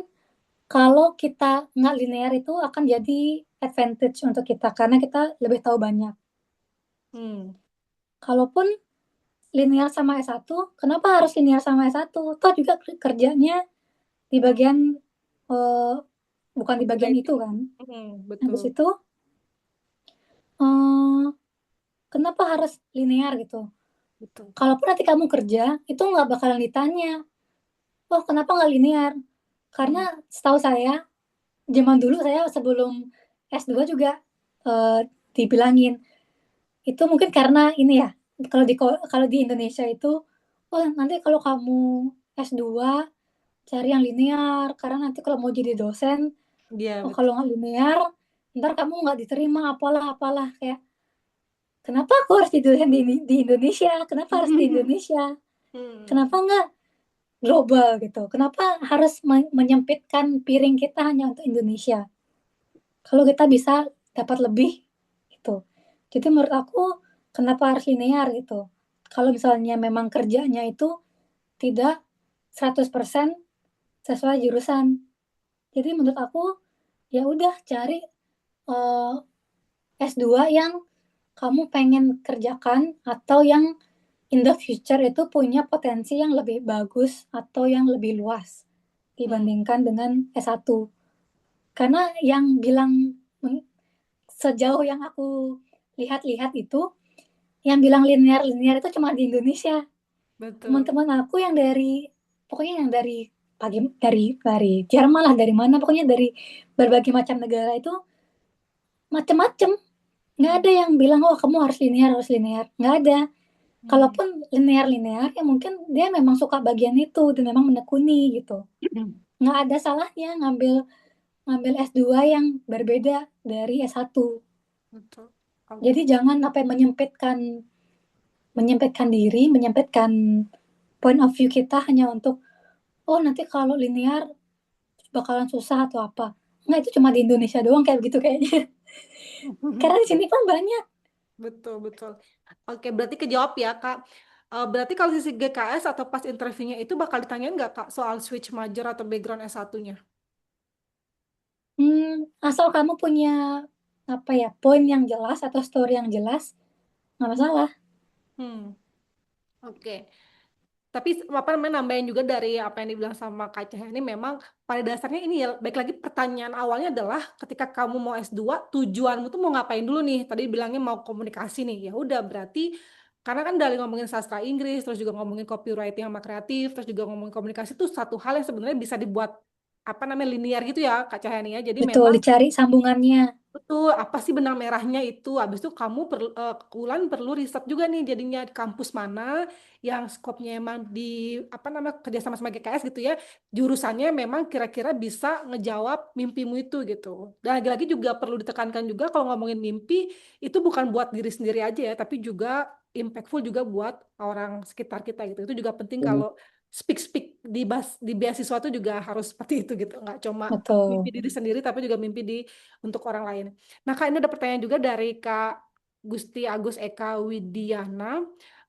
kalau kita nggak linear itu akan jadi advantage untuk kita karena kita lebih tahu banyak. Hmm. Kalaupun linear sama S1, kenapa harus linear sama S1? Toh juga kerjanya di Hmm. bagian eh, bukan di bagian itu Copywriting. kan. Habis Betul. itu eh, kenapa harus linear gitu? Betul. Kalaupun nanti kamu kerja, itu nggak bakalan ditanya, oh kenapa nggak linear? Karena Hmm. setahu saya, zaman dulu saya sebelum S2 juga eh, dibilangin, itu mungkin karena ini ya, kalau di Indonesia itu, oh nanti kalau kamu S2 cari yang linear, karena nanti kalau mau jadi dosen, Iya, oh betul. kalau nggak linear, ntar kamu nggak diterima apalah kayak, kenapa aku harus di dosen di Indonesia? Kenapa harus di Indonesia? Hmm. Kenapa nggak global gitu? Kenapa harus menyempitkan piring kita hanya untuk Indonesia? Kalau kita bisa dapat lebih gitu. Jadi menurut aku kenapa harus linear gitu? Kalau misalnya memang kerjanya itu tidak 100% sesuai jurusan. Jadi menurut aku ya udah cari eh, S2 yang kamu pengen kerjakan atau yang in the future itu punya potensi yang lebih bagus atau yang lebih luas Hmm. dibandingkan dengan S1. Karena yang bilang sejauh yang aku lihat-lihat itu yang bilang linear-linear itu cuma di Indonesia. Betul. Teman-teman aku yang dari pokoknya yang dari dari Jerman lah dari mana pokoknya dari berbagai macam negara itu macem-macem. Nggak ada yang bilang, oh kamu harus linear. Nggak ada. Hmm. Kalaupun linear, ya mungkin dia memang suka bagian itu dan memang menekuni gitu. Nggak ada salahnya ngambil ngambil S2 yang berbeda dari S1. Betul. Jadi Oke. jangan apa menyempitkan menyempitkan diri, menyempitkan point of view kita hanya untuk oh nanti kalau linear bakalan susah atau apa. Nggak, itu cuma di Indonesia doang kayak gitu kayaknya. Karena di sini pun banyak. Betul, betul. Oke, berarti kejawab ya, Kak. Berarti kalau sisi GKS atau pas interviewnya itu bakal ditanyain nggak, Kak, soal switch major atau background S1-nya? Asal kamu punya apa ya, poin yang jelas atau story yang jelas, nggak masalah. Hmm, oke. Tapi apa namanya nambahin juga dari apa yang dibilang sama Kak Cahya ini memang pada dasarnya ini ya baik lagi pertanyaan awalnya adalah ketika kamu mau S2 tujuanmu tuh mau ngapain dulu nih? Tadi bilangnya mau komunikasi nih. Ya udah berarti karena kan dari ngomongin sastra Inggris terus juga ngomongin copywriting sama kreatif terus juga ngomongin komunikasi itu satu hal yang sebenarnya bisa dibuat apa namanya linear gitu ya Kak Cahya nih ya. Jadi Betul, memang dicari sambungannya. betul, apa sih benang merahnya itu? Habis itu kamu perlu Wulan perlu riset juga nih jadinya di kampus mana yang skopnya emang di apa namanya kerjasama sama GKS gitu ya. Jurusannya memang kira-kira bisa ngejawab mimpimu itu gitu. Dan lagi-lagi juga perlu ditekankan juga kalau ngomongin mimpi itu bukan buat diri sendiri aja ya, tapi juga impactful juga buat orang sekitar kita gitu. Itu juga penting kalau speak di beasiswa itu juga harus seperti itu gitu. Nggak cuma mimpi Betul. diri sendiri tapi juga mimpi di untuk orang lain. Nah, Kak, ini ada pertanyaan juga dari Kak Gusti Agus Eka Widiana.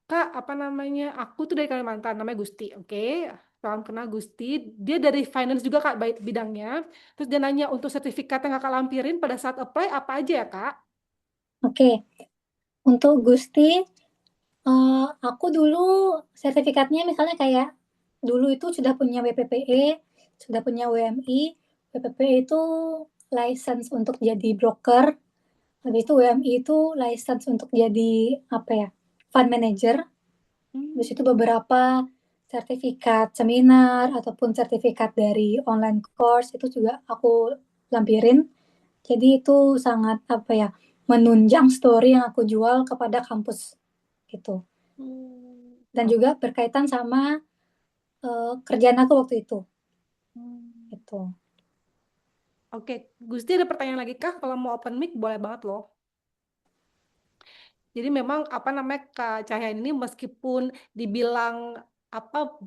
Kak, apa namanya? Aku tuh dari Kalimantan, namanya Gusti. Oke, salam kenal Gusti. Dia dari finance juga, Kak, baik bidangnya. Terus dia nanya untuk sertifikat yang Kakak lampirin pada saat apply apa aja ya, Kak? Oke, untuk Gusti, aku dulu sertifikatnya misalnya kayak dulu itu sudah punya WPPE, sudah punya WMI. WPPE itu license untuk jadi broker, habis itu WMI itu license untuk jadi apa ya, fund manager. Habis itu Hmm. beberapa sertifikat seminar ataupun sertifikat dari online course itu juga aku lampirin. Jadi itu sangat apa ya, menunjang story yang aku jual kepada kampus gitu. Hmm. Dan Oke. juga berkaitan sama kerjaan aku waktu itu Hmm. gitu. Oke, Gusti ada pertanyaan lagi kah? Kalau mau open mic boleh banget loh. Jadi memang apa namanya Kak Cahya ini meskipun dibilang apa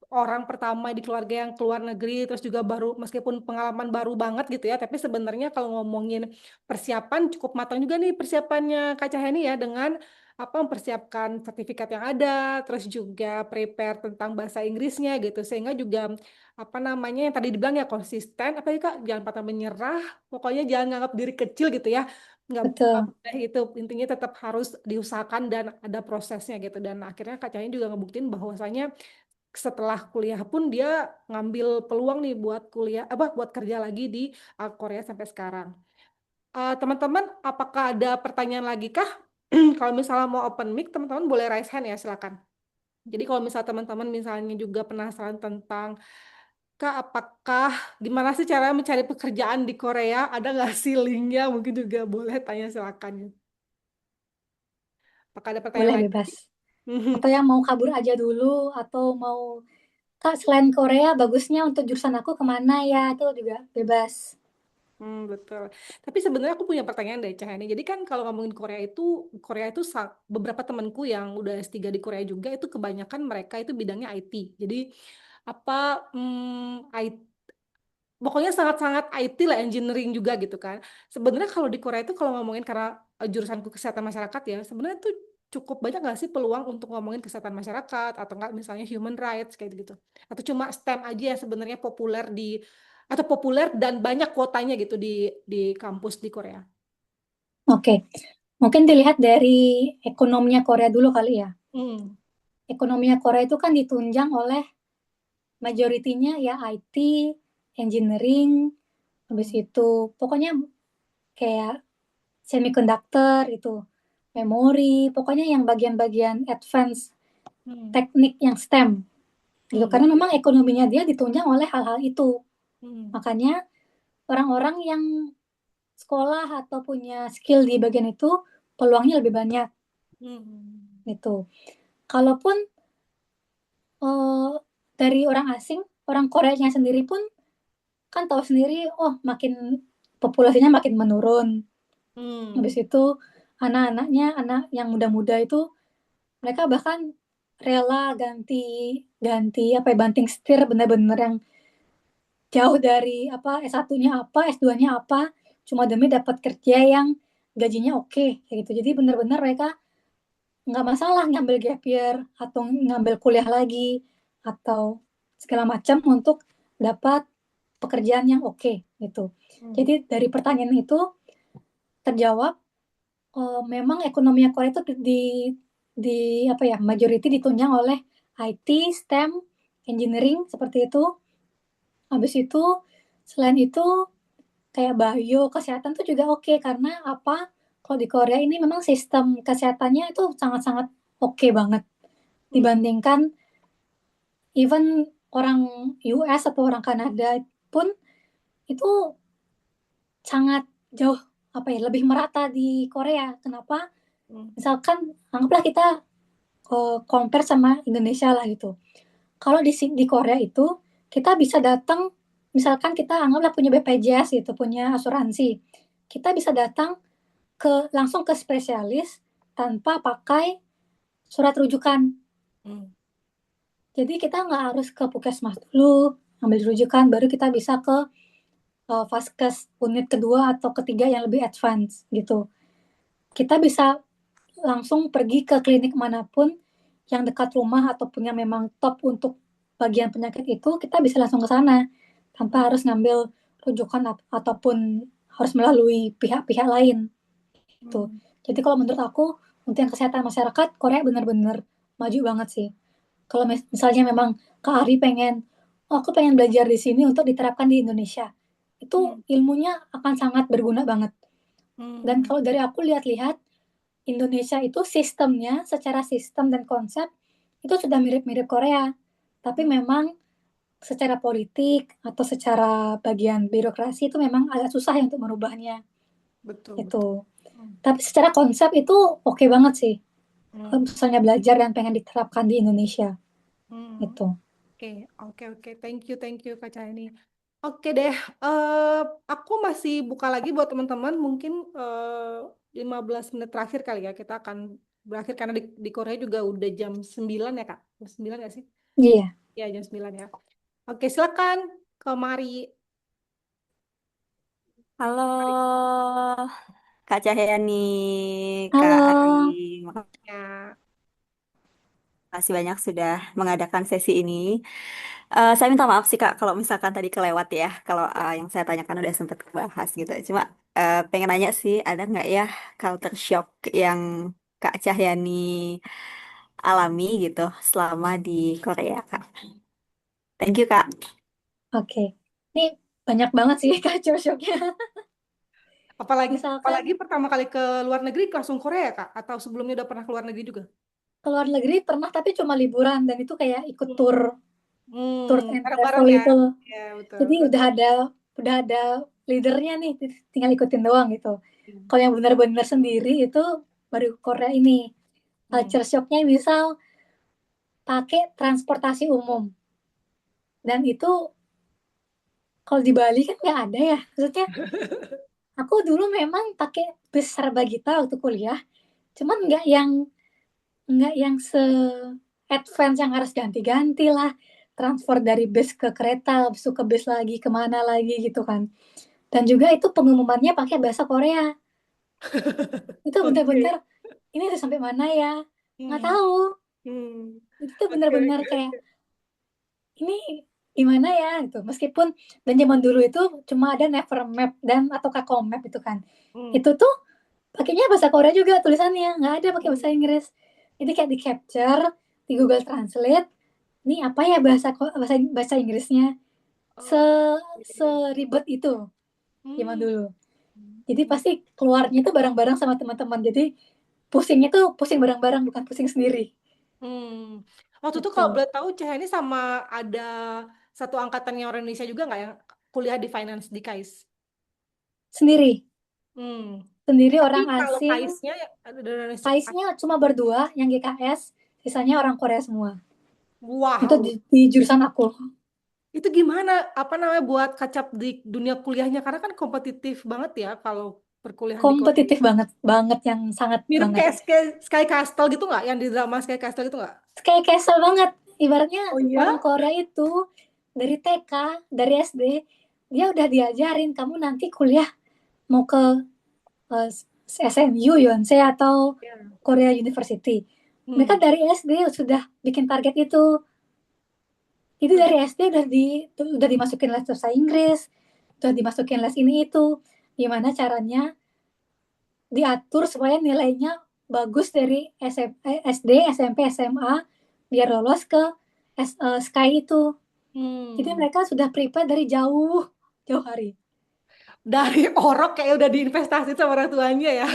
orang pertama di keluarga yang keluar negeri terus juga baru meskipun pengalaman baru banget gitu ya, tapi sebenarnya kalau ngomongin persiapan cukup matang juga nih persiapannya Kak Cahya ini ya dengan apa mempersiapkan sertifikat yang ada, terus juga prepare tentang bahasa Inggrisnya gitu sehingga juga apa namanya yang tadi dibilang ya konsisten apa ya Kak jangan patah menyerah, pokoknya jangan nganggap diri kecil gitu ya nggak Betul. boleh itu intinya tetap harus diusahakan dan ada prosesnya gitu dan akhirnya Kak Cahaya juga ngebuktiin bahwasanya setelah kuliah pun dia ngambil peluang nih buat kuliah apa buat kerja lagi di Korea sampai sekarang. Teman-teman apakah ada pertanyaan lagi kah? Kalau misalnya mau open mic teman-teman boleh raise hand ya silakan. Jadi kalau misalnya teman-teman misalnya juga penasaran tentang Kak, apakah gimana sih cara mencari pekerjaan di Korea? Ada nggak sih linknya? Mungkin juga boleh tanya silakan. Apakah ada pertanyaan Boleh lain? bebas. Atau yang mau kabur aja dulu, atau mau, Kak, selain Korea, bagusnya untuk jurusan aku kemana ya? Itu juga bebas. Betul. Tapi sebenarnya aku punya pertanyaan deh, Cahaya. Jadi kan kalau ngomongin Korea itu beberapa temanku yang udah S3 di Korea juga itu kebanyakan mereka itu bidangnya IT. Jadi apa IT, pokoknya sangat-sangat IT lah, engineering juga gitu kan. Sebenarnya kalau di Korea itu kalau ngomongin karena jurusanku kesehatan masyarakat ya, sebenarnya tuh cukup banyak nggak sih peluang untuk ngomongin kesehatan masyarakat atau enggak misalnya human rights kayak gitu. Atau cuma STEM aja yang sebenarnya populer atau populer dan banyak kuotanya gitu di kampus di Korea. Oke, mungkin dilihat dari ekonominya Korea dulu kali ya. Hmm. Ekonominya Korea itu kan ditunjang oleh majoritinya ya IT, engineering, habis Hmm. itu pokoknya kayak semiconductor itu, memori, pokoknya yang bagian-bagian advance Hmm. teknik yang STEM gitu. Hmm. Karena memang ekonominya dia ditunjang oleh hal-hal itu. Hmm. Makanya orang-orang yang sekolah atau punya skill di bagian itu, peluangnya lebih banyak Hmm. gitu. Kalaupun eh, dari orang asing, orang Koreanya sendiri pun kan tahu sendiri, oh makin populasinya makin menurun. Habis Hmm. itu anak-anaknya, anak yang muda-muda itu mereka bahkan rela ganti ganti apa ya, banting setir bener-bener yang jauh dari apa S1-nya apa, S2-nya apa, cuma demi dapat kerja yang gajinya oke kayak gitu. Jadi bener-bener mereka nggak masalah ngambil gap year atau ngambil kuliah lagi atau segala macam untuk dapat pekerjaan yang oke gitu. Hmm. Jadi dari pertanyaan itu terjawab, memang ekonominya Korea itu di apa ya, majority ditunjang oleh IT, STEM, engineering seperti itu. Habis itu selain itu kayak bio, kesehatan tuh juga oke karena apa? Kalau di Korea ini memang sistem kesehatannya itu sangat-sangat oke banget Hmm. dibandingkan even orang US atau orang Kanada pun itu sangat jauh apa ya, lebih merata di Korea. Kenapa? Hmm. Misalkan anggaplah kita compare sama Indonesia lah gitu. Kalau di Korea itu kita bisa datang, misalkan kita anggaplah punya BPJS gitu, punya asuransi. Kita bisa datang langsung ke spesialis tanpa pakai surat rujukan. Hmm. Jadi kita nggak harus ke puskesmas dulu, ambil rujukan, baru kita bisa ke vaskes unit kedua atau ketiga yang lebih advance gitu. Kita bisa langsung pergi ke klinik manapun yang dekat rumah ataupun yang memang top untuk bagian penyakit itu, kita bisa langsung ke sana tanpa harus ngambil rujukan ataupun harus melalui pihak-pihak lain gitu. Hmm. Jadi kalau menurut aku untuk yang kesehatan masyarakat Korea benar-benar maju banget sih. Kalau misalnya memang Kak Ari pengen, oh aku pengen belajar di sini untuk diterapkan di Indonesia, itu Hmm. ilmunya akan sangat berguna banget. Dan Hmm. kalau dari aku lihat-lihat, Indonesia itu sistemnya, secara sistem dan konsep, itu sudah mirip-mirip Korea. Tapi Hmm. memang secara politik atau secara bagian birokrasi itu memang agak susah ya untuk merubahnya. Betul, betul. Itu. Hmm. Tapi secara konsep itu oke banget sih. Kalau Hmm. misalnya belajar dan pengen diterapkan di Indonesia. Hmm. Itu. Oke, oke, oke. Thank you, Kak Chani. Oke deh, eh, aku masih buka lagi buat teman-teman. Mungkin 15 menit terakhir kali ya, kita akan berakhir karena di Korea juga udah jam 9 ya, Kak? Jam 9 nggak sih? Iya. Ya, jam 9 ya. Oke, silakan ke Mari. Halo Mari. Kak Cahyani, Kak Ari, Halo. Ya. makasih banyak sudah mengadakan sesi ini. Saya minta maaf sih Kak kalau misalkan tadi kelewat ya, kalau yang saya tanyakan udah sempat kebahas gitu. Cuma pengen nanya sih, ada nggak ya culture shock yang Kak Cahyani alami gitu selama di Korea Kak? Thank you Kak. Oke. Ini banyak banget sih culture shocknya. Apalagi Misalkan pertama kali ke luar negeri langsung Korea, Kak? Atau sebelumnya udah pernah ke luar negeri juga? ke luar negeri pernah tapi cuma liburan dan itu kayak ikut tour and Bareng-bareng travel ya. itu. Ya, betul. Jadi Terus? udah ada leadernya nih, tinggal ikutin doang gitu. Kalau yang benar-benar sendiri itu baru Korea ini. Hmm. Culture shocknya misal pakai transportasi umum. Dan itu kalau di Bali kan nggak ada ya. Maksudnya aku dulu memang pakai bus Sarabagita waktu kuliah. Cuman nggak yang se advance yang harus ganti-ganti lah. Transfer dari bus ke kereta, habis itu ke bus lagi, kemana lagi gitu kan. Dan juga itu pengumumannya pakai bahasa Korea. Itu Oke. bener-bener, ini udah sampai mana ya? Nggak Hmm. tahu. Hmm. Itu tuh Oke, bener-bener oke, kayak, oke. ini gimana ya gitu. Meskipun dan zaman dulu itu cuma ada Never Map dan atau Kakao Map itu kan. Hmm. Itu tuh pakainya bahasa Korea juga tulisannya, nggak ada pakai bahasa Hmm. Inggris. Jadi kayak di capture di Google Translate. Ini apa ya bahasa bahasa Inggrisnya? Se Oh. seribet itu zaman Hmm. dulu. Jadi Hmm. pasti keluarnya itu bareng-barang sama teman-teman. Jadi pusingnya tuh pusing bareng-barang bukan pusing sendiri. Hmm. Waktu itu kalau Itu boleh tahu Cah ini sama ada satu angkatannya orang Indonesia juga nggak yang kuliah di finance di KAIS? sendiri. Hmm. Sendiri Tapi orang kalau asing, Kaisnya ya ada dari Indonesia. size-nya cuma berdua yang GKS, sisanya orang Korea semua. Itu Wow. di jurusan aku. Itu gimana apa namanya buat kacap di dunia kuliahnya karena kan kompetitif banget ya kalau perkuliahan di Korea. Kompetitif banget, banget yang sangat Mirip banget. kayak Sky Castle gitu nggak? Yang di drama Sky Castle gitu nggak? Kayak kesel banget. Ibaratnya Oh orang iya? Korea itu dari TK, dari SD, dia udah diajarin kamu nanti kuliah mau ke eh, SMU, Yonsei atau Iya. Korea University. Mereka Hmm. dari SD sudah bikin target itu. Itu Udah. dari SD udah dimasukin les bahasa Inggris, udah dimasukin les ini itu. Gimana caranya diatur supaya nilainya bagus dari SD, SMP, SMA biar lolos ke Sky itu. Jadi Hmm. mereka sudah prepare dari jauh jauh hari. Dari orok kayak udah diinvestasi sama orang tuanya ya.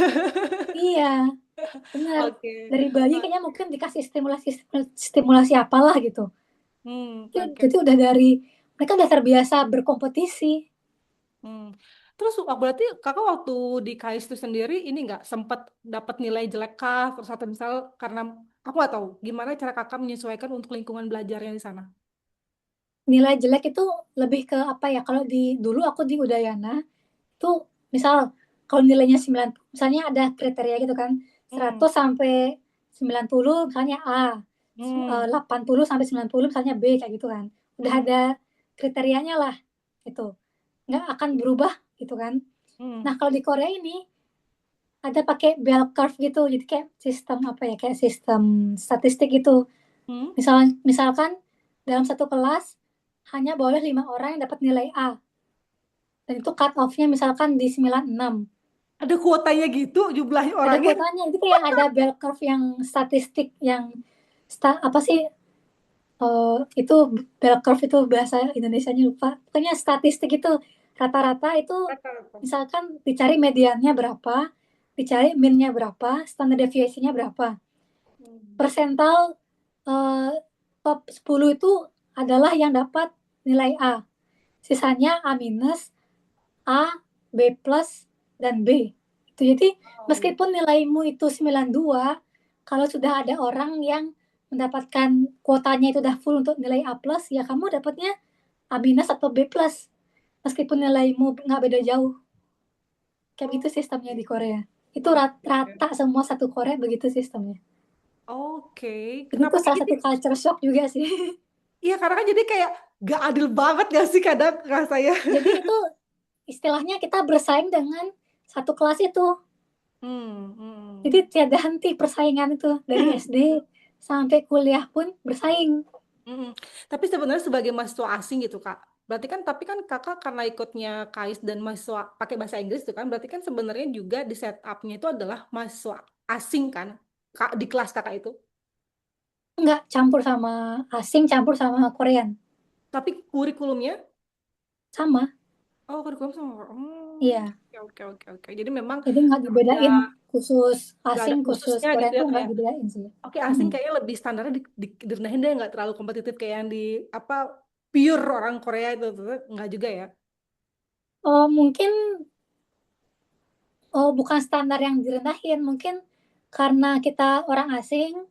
Iya, benar. Oke. Dari bayi kayaknya mungkin dikasih stimulasi stimulasi apalah gitu. Oke. Jadi udah dari mereka udah terbiasa berkompetisi. Hmm. Terus berarti kakak waktu di KAIS itu sendiri ini nggak sempat dapat nilai jelek kah? Terus atau misal karena aku nggak tahu gimana cara kakak menyesuaikan untuk lingkungan belajarnya di sana. Nilai jelek itu lebih ke apa ya? Kalau di dulu aku di Udayana itu misal kalau nilainya 9, misalnya ada kriteria gitu kan, Hmm. 100 sampai 90 misalnya A, Hmm. 80 sampai 90 misalnya B kayak gitu kan. Udah Hmm. ada kriterianya lah gitu. Nggak akan berubah gitu kan. Hmm. Nah, kalau di Korea ini ada pakai bell curve gitu. Jadi kayak sistem apa ya? Kayak sistem statistik gitu. Hmm. Misalkan dalam satu kelas hanya boleh 5 orang yang dapat nilai A. Dan itu cut off-nya misalkan di 96. Ada kuotanya gitu jumlahnya Ada orangnya. kuotanya. Itu kayak ada bell curve yang statistik yang apa sih itu bell curve itu bahasa Indonesianya lupa. Pokoknya statistik itu rata-rata itu Rata-rata. misalkan dicari mediannya berapa, dicari minnya berapa, standar deviasinya berapa. Hmm. Persental eh, top 10 itu adalah yang dapat nilai A. Sisanya A minus, A, B plus, dan B. Itu jadi Oh. meskipun nilaimu itu 92, kalau sudah ada orang yang mendapatkan kuotanya itu udah full untuk nilai A plus, ya kamu dapatnya A minus atau B plus. Meskipun nilaimu nggak beda jauh. Kayak begitu sistemnya di Korea. Itu Oke. rata semua satu Korea begitu sistemnya. Oke. Dan Kenapa itu kayak salah gitu? satu culture shock juga sih. Iya, karena kan jadi kayak gak adil banget ya sih kadang rasanya. Jadi itu istilahnya kita bersaing dengan satu kelas itu. Jadi Hmm. tiada henti persaingan itu dari SD sampai kuliah pun bersaing. Mm-mm. Tapi sebenarnya sebagai mahasiswa asing gitu Kak, berarti kan tapi kan Kakak karena ikutnya KAIS dan mahasiswa pakai bahasa Inggris itu kan, berarti kan sebenarnya juga di setupnya itu adalah mahasiswa asing kan, Kak, di kelas Kakak itu. Enggak campur sama asing, campur sama Korean. Tapi kurikulumnya, Sama, oh kurikulum sama, iya. oke oke oke oke. Jadi memang Jadi nggak nggak ada dibedain khusus nggak ada asing, khusus khususnya gitu Korean ya tuh nggak kayak, dibedain sih. oke asing Mm-mm. kayaknya lebih standarnya direndahin deh, nggak terlalu kompetitif kayak yang di apa pure orang Korea itu nggak juga ya. Oh, mungkin bukan standar yang direndahin, mungkin karena kita orang asing,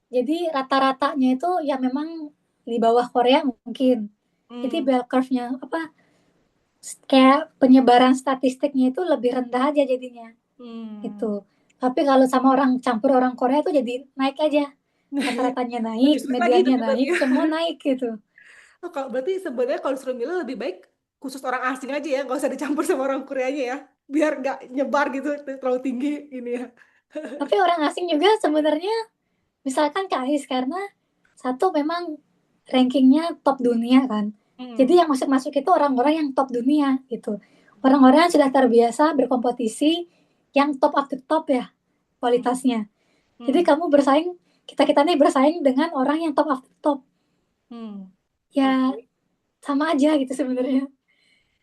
jadi rata-ratanya itu ya memang di bawah Korea mungkin. Jadi Hmm. bell curve-nya apa kayak penyebaran statistiknya itu lebih rendah aja jadinya gitu. Hmm. Tapi kalau sama orang campur orang Korea tuh jadi naik aja. Rata-ratanya naik, Lebih sulit lagi mediannya hidupnya berarti naik, ya. semua naik gitu. Oh, kalau berarti sebenarnya kalau disuruh milih lebih baik khusus orang asing aja ya, nggak usah dicampur sama orang Koreanya ya, biar nggak nyebar gitu terlalu tinggi ini ya. Tapi orang asing juga sebenarnya misalkan KAIS karena satu memang rankingnya top dunia kan. Jadi Hmm. yang masuk-masuk itu orang-orang yang top dunia gitu. Orang-orang yang sudah terbiasa berkompetisi yang top up to top ya Hmm. kualitasnya. Jadi Hmm. kamu bersaing, kita-kita nih bersaing dengan orang yang top up to top. Hmm. Ya Oke. sama aja gitu sebenarnya.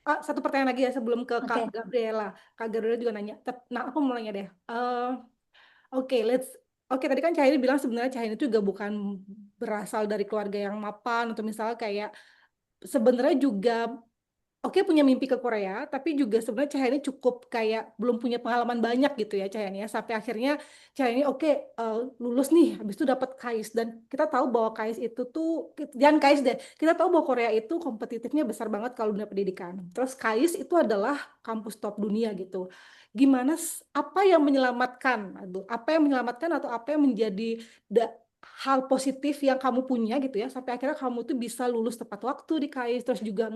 Ah, satu pertanyaan lagi ya sebelum ke Kak Oke. Gabriela. Kak Gabriela juga nanya. Nah, aku mau nanya deh. Oke, Oke, tadi kan Cahaya bilang sebenarnya Cahaya itu juga bukan berasal dari keluarga yang mapan atau misalnya kayak sebenarnya juga oke punya mimpi ke Korea, tapi juga sebenarnya Cahyani cukup kayak belum punya pengalaman banyak gitu ya Cahyani ya. Sampai akhirnya Cahyani oke lulus nih, habis itu dapat KAIS dan kita tahu bahwa KAIS itu tuh jangan KAIS deh. Kita tahu bahwa Korea itu kompetitifnya besar banget kalau dunia pendidikan. Terus KAIS itu adalah kampus top dunia gitu. Gimana apa yang menyelamatkan? Aduh, apa yang menyelamatkan atau apa yang menjadi hal positif yang kamu punya gitu ya sampai akhirnya kamu tuh bisa lulus tepat waktu di KAIS terus juga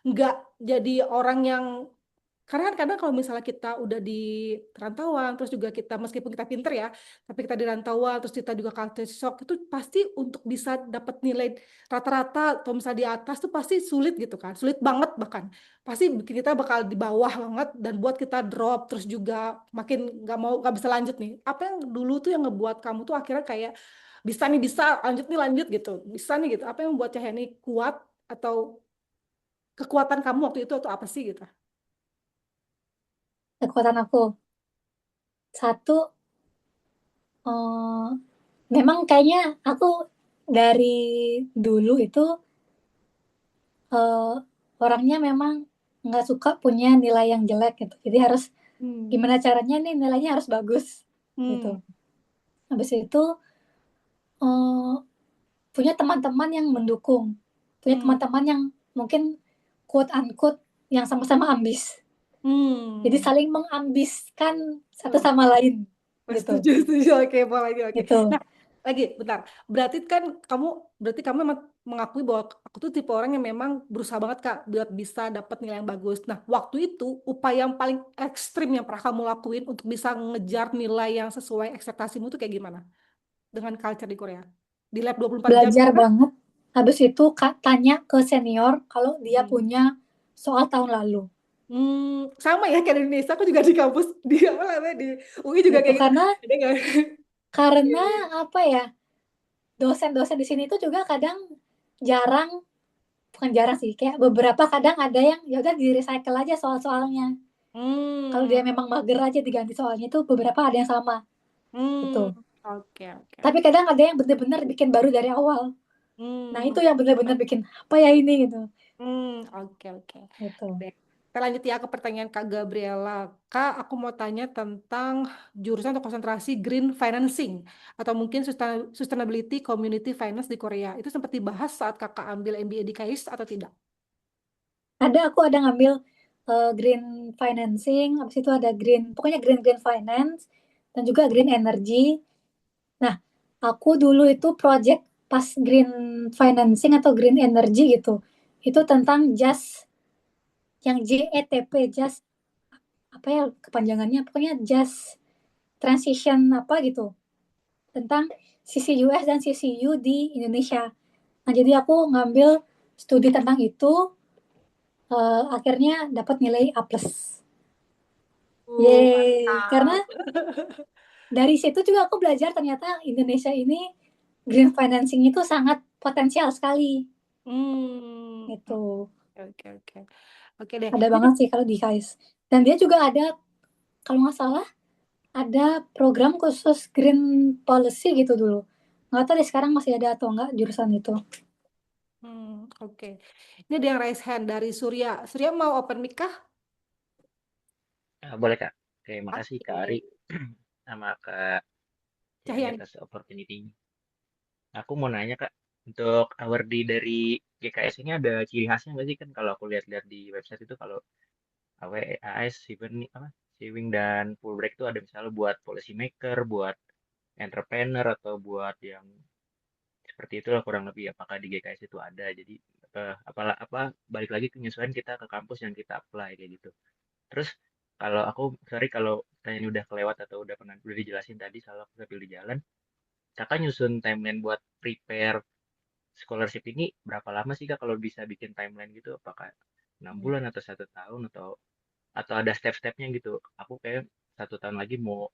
nggak jadi orang yang karena kan kadang kalau misalnya kita udah di perantauan terus juga kita meskipun kita pinter ya tapi kita di rantauan terus kita juga culture shock itu pasti untuk bisa dapat nilai rata-rata atau misalnya di atas tuh pasti sulit gitu kan sulit banget bahkan pasti bikin kita bakal di bawah banget dan buat kita drop terus juga makin nggak bisa lanjut nih apa yang dulu tuh yang ngebuat kamu tuh akhirnya kayak bisa lanjut gitu bisa nih gitu apa yang membuat Cahyani kuat atau kekuatan kamu waktu itu atau apa sih gitu? Kekuatan aku satu, eh, memang kayaknya aku dari dulu itu eh, orangnya memang nggak suka punya nilai yang jelek gitu. Jadi harus Hmm. gimana caranya nih nilainya harus bagus gitu. Hmm. Habis itu eh, punya teman-teman yang mendukung, punya Hmm. teman-teman yang mungkin quote unquote yang sama-sama ambis. Jadi Hmm. saling mengambiskan satu Oh, sama lain gitu. setuju, setuju. Oke, boleh lagi. Oke. Gitu. Nah, lagi, bentar. Berarti kamu memang mengakui bahwa aku tuh tipe orang yang memang berusaha banget Kak buat bisa dapat nilai yang bagus. Nah, waktu itu upaya yang paling ekstrim yang pernah kamu lakuin untuk bisa ngejar nilai yang sesuai ekspektasimu tuh kayak gimana? Dengan culture di Korea? Di lab 24 jam Belajar kah? banget. Habis itu tanya ke senior kalau dia Hmm. punya soal tahun lalu. Sama ya kayak di Indonesia, aku juga di kampus di apa namanya di UI juga Gitu kayak gitu. karena Ada nggak? karena apa ya? Dosen-dosen di sini tuh juga kadang jarang, bukan jarang sih, kayak beberapa kadang ada yang ya udah di recycle aja soal-soalnya. Kalau Hmm, dia memang mager aja diganti soalnya tuh beberapa ada yang sama gitu. oke oke. Tapi kadang ada yang bener-bener bikin baru dari awal. Nah, Hmm, itu yang bener-bener bikin apa ya ini gitu. oke oke. Gitu. Baik. Kita lanjut ya ke pertanyaan Kak Gabriela. Kak, aku mau tanya tentang jurusan atau konsentrasi green financing atau mungkin sustainability community finance di Korea. Itu sempat dibahas saat Kakak ambil MBA di KAIS atau tidak? Aku ada ngambil green financing, habis itu ada green, pokoknya green green finance dan juga green energy. Nah, aku dulu itu project pas green financing atau green energy gitu. Itu tentang just yang JETP, just apa ya kepanjangannya, pokoknya just transition apa gitu. Tentang CCUS dan CCU di Indonesia. Nah, jadi aku ngambil studi tentang itu, akhirnya dapat nilai A+. Yeay, karena Mantap. dari situ juga aku belajar ternyata Indonesia ini green financing itu sangat potensial sekali. Hmm, Itu oke oke. Oke deh. ada Ini banget sih kalau di KAIS. Dan dia juga ada, kalau nggak salah, ada program khusus green policy gitu dulu. Nggak tahu deh sekarang masih ada atau nggak jurusan itu. oke. Ini ada yang raise hand dari Surya. Surya mau open mic kah? Boleh Kak. Terima kasih Kak Ari Oke. sama Kak Yani Cahyan. atas opportunity-nya. Aku mau nanya Kak, untuk awardee dari GKS ini ada ciri khasnya nggak sih kan kalau aku lihat-lihat di website itu kalau AWAS, Shewing dan Fulbright itu ada misalnya buat policy maker, buat entrepreneur atau buat yang seperti itulah kurang lebih apakah di GKS itu ada. Jadi balik lagi penyesuaian kita ke kampus yang kita apply kayak gitu. Terus kalau aku sorry kalau tanya ini udah kelewat atau udah dijelasin tadi salah aku sambil di jalan. Kakak nyusun timeline buat prepare scholarship ini berapa lama sih Kak kalau bisa bikin timeline gitu? Apakah 6 bulan atau 1 tahun atau ada step-stepnya gitu? Aku kayak 1 tahun lagi mau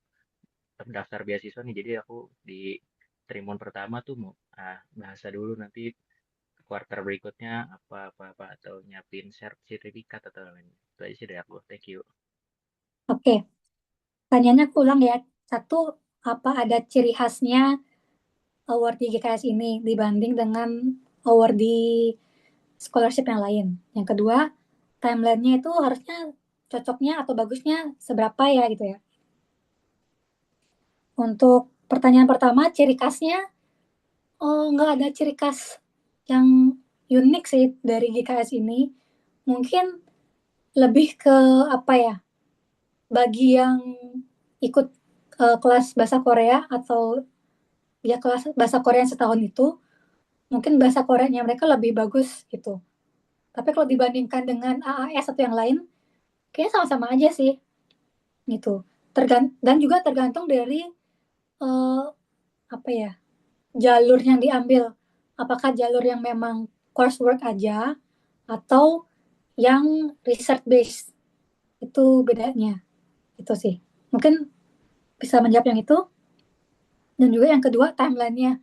daftar beasiswa nih, jadi aku di trimon pertama tuh mau bahasa dulu nanti kuarter berikutnya apa atau nyiapin sertifikat atau lain. Itu aja sih dari aku. Thank you. Oke, tanyanya aku ulang ya. Satu, apa ada ciri khasnya award di GKS ini dibanding dengan award di scholarship yang lain? Yang kedua, timelinenya itu harusnya cocoknya atau bagusnya seberapa ya gitu ya. Untuk pertanyaan pertama, ciri khasnya, nggak ada ciri khas yang unik sih dari GKS ini. Mungkin lebih ke apa ya, bagi yang ikut kelas bahasa Korea atau ya kelas bahasa Korea setahun itu, mungkin bahasa Koreanya mereka lebih bagus gitu. Tapi kalau dibandingkan dengan AAS atau yang lain, kayaknya sama-sama aja sih gitu. Dan juga tergantung dari eh, apa ya, jalur yang diambil. Apakah jalur yang memang coursework aja atau yang research based, itu bedanya. Itu sih. Mungkin bisa menjawab yang itu. Dan juga yang kedua, timelinenya.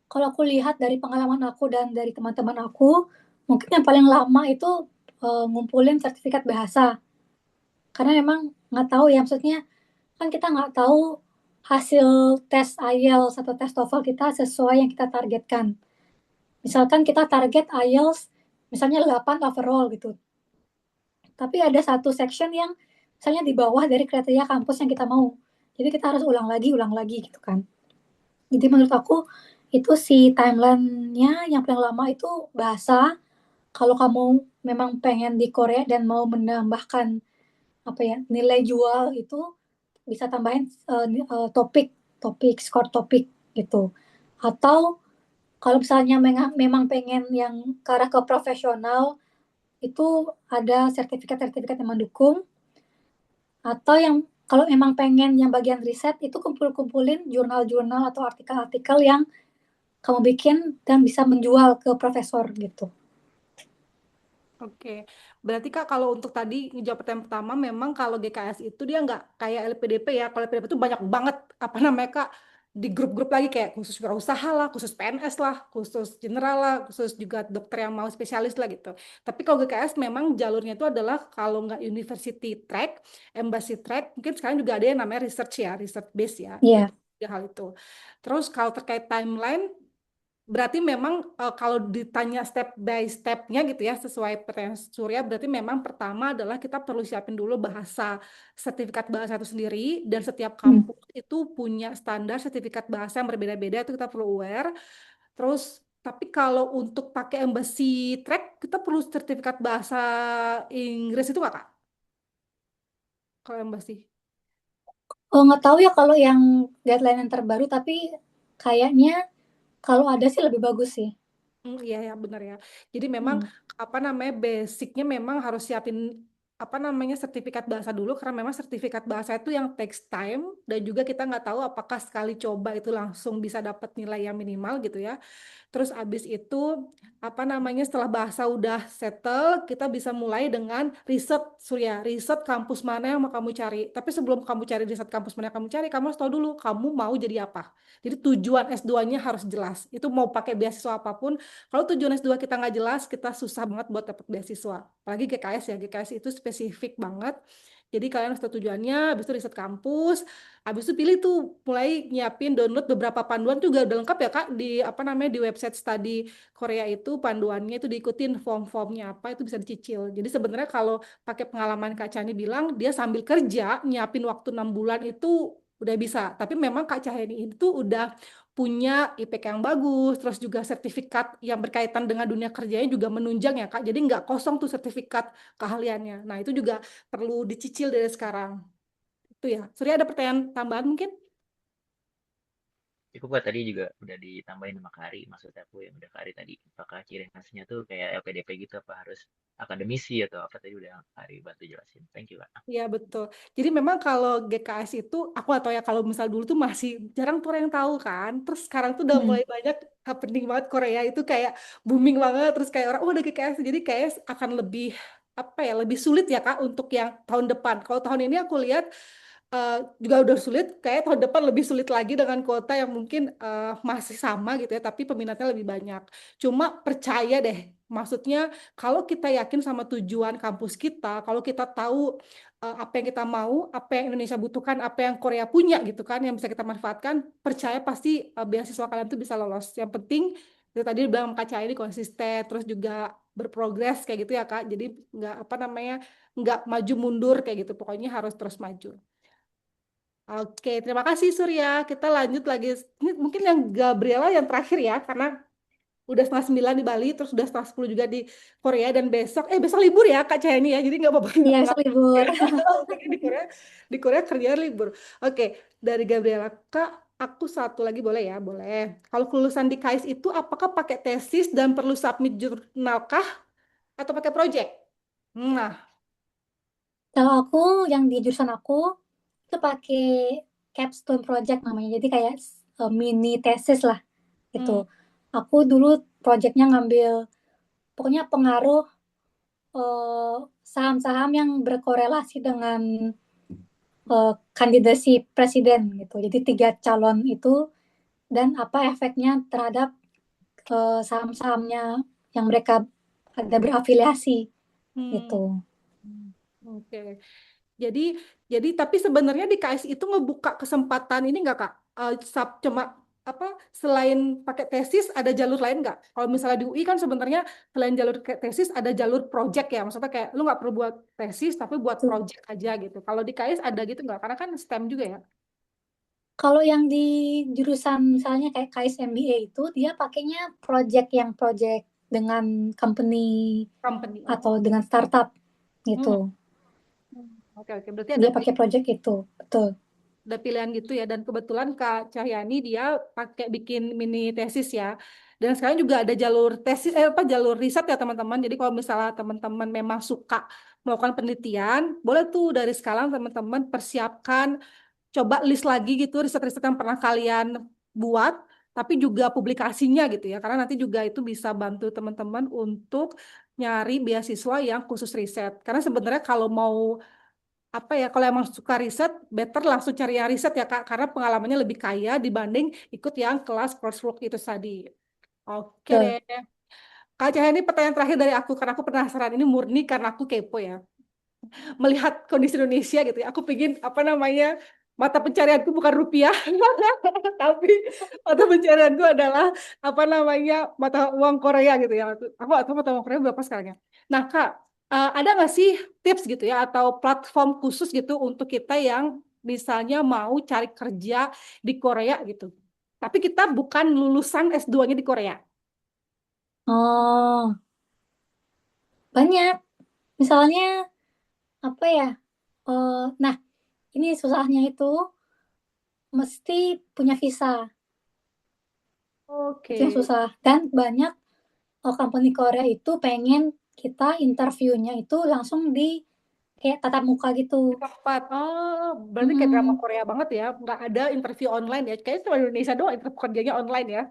Kalau aku lihat dari pengalaman aku dan dari teman-teman aku, mungkin yang paling lama itu ngumpulin sertifikat bahasa. Karena memang nggak tahu ya, maksudnya kan kita nggak tahu hasil tes IELTS atau tes TOEFL kita sesuai yang kita targetkan. Misalkan kita target IELTS misalnya 8 overall gitu. Tapi ada satu section yang misalnya di bawah dari kriteria kampus yang kita mau. Jadi kita harus ulang lagi gitu kan. Jadi menurut aku itu si timeline-nya yang paling lama itu bahasa. Kalau kamu memang pengen di Korea dan mau menambahkan apa ya, nilai jual itu bisa tambahin topik, skor topik gitu. Atau kalau misalnya memang pengen yang ke arah ke profesional, itu ada sertifikat-sertifikat yang mendukung. Atau yang kalau memang pengen yang bagian riset, itu kumpulin jurnal-jurnal atau artikel-artikel yang kamu bikin dan bisa menjual ke profesor gitu. Oke, berarti Kak kalau untuk tadi ngejawab pertanyaan pertama, memang kalau GKS itu dia nggak kayak LPDP ya. Kalau LPDP itu banyak banget apa namanya Kak, di grup-grup lagi kayak khusus wirausaha lah, khusus PNS lah, khusus general lah, khusus juga dokter yang mau spesialis lah gitu. Tapi kalau GKS memang jalurnya itu adalah kalau nggak university track, embassy track, mungkin sekarang juga ada yang namanya research ya, research base ya. Iya. Itu tiga hal itu. Terus kalau terkait timeline, berarti memang kalau ditanya step by step-nya gitu ya, sesuai pertanyaan Surya, berarti memang pertama adalah kita perlu siapin dulu bahasa, sertifikat bahasa itu sendiri, dan setiap kampus itu punya standar sertifikat bahasa yang berbeda-beda, itu kita perlu aware. Terus, tapi kalau untuk pakai embassy track, kita perlu sertifikat bahasa Inggris itu nggak Kak? Kalau embassy? Oh, nggak tahu ya kalau yang deadline yang terbaru, tapi kayaknya kalau ada sih lebih bagus sih. Iya ya benar ya. Jadi memang apa namanya basicnya memang harus siapin apa namanya sertifikat bahasa dulu karena memang sertifikat bahasa itu yang takes time dan juga kita nggak tahu apakah sekali coba itu langsung bisa dapat nilai yang minimal gitu ya. Terus abis itu apa namanya setelah bahasa udah settle kita bisa mulai dengan riset Surya, riset kampus mana yang mau kamu cari. Tapi sebelum kamu cari riset kampus mana yang kamu cari, kamu harus tahu dulu kamu mau jadi apa. Jadi tujuan S2-nya harus jelas. Itu mau pakai beasiswa apapun, kalau tujuan S2 kita nggak jelas, kita susah banget buat dapat beasiswa. Apalagi GKS ya, GKS itu spesifik banget. Jadi kalian harus tahu tujuannya, habis itu riset kampus, habis itu pilih tuh mulai nyiapin download beberapa panduan juga udah lengkap ya Kak di apa namanya di website study Korea itu panduannya itu diikutin form-formnya apa itu bisa dicicil. Jadi sebenarnya kalau pakai pengalaman Kak Chani bilang dia sambil kerja nyiapin waktu 6 bulan itu udah bisa. Tapi memang Kak Cahyani itu udah punya IPK yang bagus, terus juga sertifikat yang berkaitan dengan dunia kerjanya juga menunjang ya Kak. Jadi nggak kosong tuh sertifikat keahliannya. Nah itu juga perlu dicicil dari sekarang. Itu ya. Surya ada pertanyaan tambahan mungkin? Cukup buat tadi juga udah ditambahin sama Kari, maksud aku yang udah Kari tadi. Apakah ciri khasnya tuh kayak LPDP gitu, apa harus akademisi atau apa tadi udah Kari bantu jelasin. Thank you, Kak. Iya betul. Jadi memang kalau GKS itu aku atau ya kalau misal dulu tuh masih jarang tuh orang yang tahu kan. Terus sekarang tuh udah mulai banyak happening banget Korea itu kayak booming banget. Terus kayak orang oh ada GKS jadi kayak akan lebih apa ya lebih sulit ya Kak untuk yang tahun depan. Kalau tahun ini aku lihat juga udah sulit, kayak tahun depan lebih sulit lagi dengan kuota yang mungkin masih sama gitu ya, tapi peminatnya lebih banyak. Cuma percaya deh, maksudnya kalau kita yakin sama tujuan kampus kita, kalau kita tahu apa yang kita mau, apa yang Indonesia butuhkan, apa yang Korea punya gitu kan, yang bisa kita manfaatkan, percaya pasti beasiswa kalian tuh bisa lolos. Yang penting, itu tadi bilang Kak Cahaya ini konsisten, terus juga berprogres kayak gitu ya Kak. Jadi nggak apa namanya nggak maju mundur kayak gitu. Pokoknya harus terus maju. Oke, terima kasih Surya. Kita lanjut lagi. Ini mungkin yang Gabriela yang terakhir ya, karena udah 8:30 di Bali, terus udah 9:30 juga di Korea, dan besok libur ya Kak Cahaya ini ya, jadi nggak apa-apa Iya, nggak besok libur. di Korea kerja libur. Oke, dari Gabriela, Kak, aku satu lagi boleh ya, boleh. Kalau kelulusan di KAIS itu apakah pakai tesis dan perlu submit jurnal kah atau pakai project? Nah, Kalau aku yang di jurusan aku itu pakai capstone project namanya. Jadi kayak mini tesis lah gitu. hmm, Aku dulu projectnya ngambil pokoknya pengaruh saham-saham yang berkorelasi dengan kandidasi presiden gitu. Jadi 3 calon itu dan apa efeknya terhadap saham-sahamnya yang mereka ada berafiliasi gitu. hmm, oke. Jadi, tapi sebenarnya di KS itu ngebuka kesempatan ini nggak Kak? Cuma apa selain pakai tesis ada jalur lain nggak? Kalau misalnya di UI kan sebenarnya selain jalur tesis ada jalur project ya, maksudnya kayak lu nggak perlu buat tesis tapi buat Tuh. project aja gitu. Kalau di KS ada gitu nggak? Karena kan STEM juga ya, Kalau yang di jurusan misalnya kayak KS MBA itu dia pakainya project dengan company company. atau Oh, dengan startup hmm. gitu. Oke oke. Berarti ada Dia pakai project itu, betul. pilihan gitu ya, dan kebetulan Kak Cahyani dia pakai bikin mini tesis ya, dan sekarang juga ada jalur tesis jalur riset ya teman-teman. Jadi kalau misalnya teman-teman memang suka melakukan penelitian, boleh tuh dari sekarang teman-teman persiapkan, coba list lagi gitu riset-riset yang pernah kalian buat, tapi juga publikasinya gitu ya, karena nanti juga itu bisa bantu teman-teman untuk nyari beasiswa yang khusus riset. Karena sebenarnya kalau mau apa ya, kalau emang suka riset, better langsung cari yang riset ya Kak, karena pengalamannya lebih kaya dibanding ikut yang kelas coursework itu tadi. Oke Betul. deh. Kak Cahaya, ini pertanyaan terakhir dari aku, karena aku penasaran, ini murni karena aku kepo ya. Melihat kondisi Indonesia gitu ya, aku pingin apa namanya, mata pencarianku bukan rupiah, tapi mata pencarianku adalah apa namanya, mata uang Korea gitu ya. Aku atau mata uang Korea berapa sekarang ya. Nah Kak, ada nggak sih tips gitu ya atau platform khusus gitu untuk kita yang misalnya mau cari kerja di Korea gitu, tapi kita bukan lulusan S2-nya di Korea? Oh, banyak. Misalnya apa ya? Nah, ini susahnya itu mesti punya visa. Itu yang Oke. susah. Dan banyak company Korea itu pengen kita interviewnya itu langsung di kayak tatap muka gitu. Tepat. Oh, berarti kayak drama Mm-mm. Korea banget ya. Nggak ada interview online ya. Kayaknya cuma di Indonesia doang interview kerjanya online ya.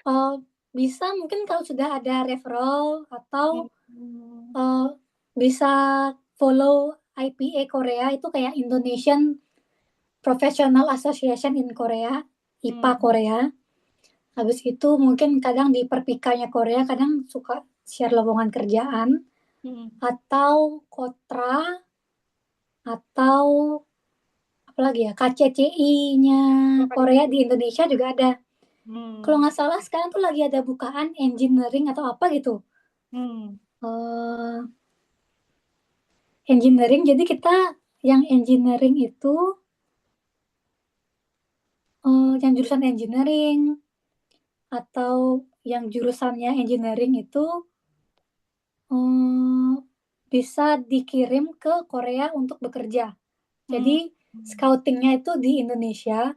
Eh, Bisa mungkin kalau sudah ada referral atau Hmm. eh, bisa follow IPA Korea itu kayak Indonesian Professional Association in Korea, IPA Hmm. Korea. Habis itu mungkin kadang di Perpikanya Korea kadang suka share lowongan kerjaan Hmm. atau Kotra atau apalagi ya KCCI-nya Makanya Korea gitu. di Indonesia juga ada. Kalau Hmm. nggak salah sekarang tuh lagi ada bukaan engineering atau apa gitu. Hmm. eh Engineering, jadi kita yang engineering itu yang jurusan engineering atau yang jurusannya engineering itu eh, bisa dikirim ke Korea untuk bekerja. Hmm. Jadi scoutingnya itu di Indonesia,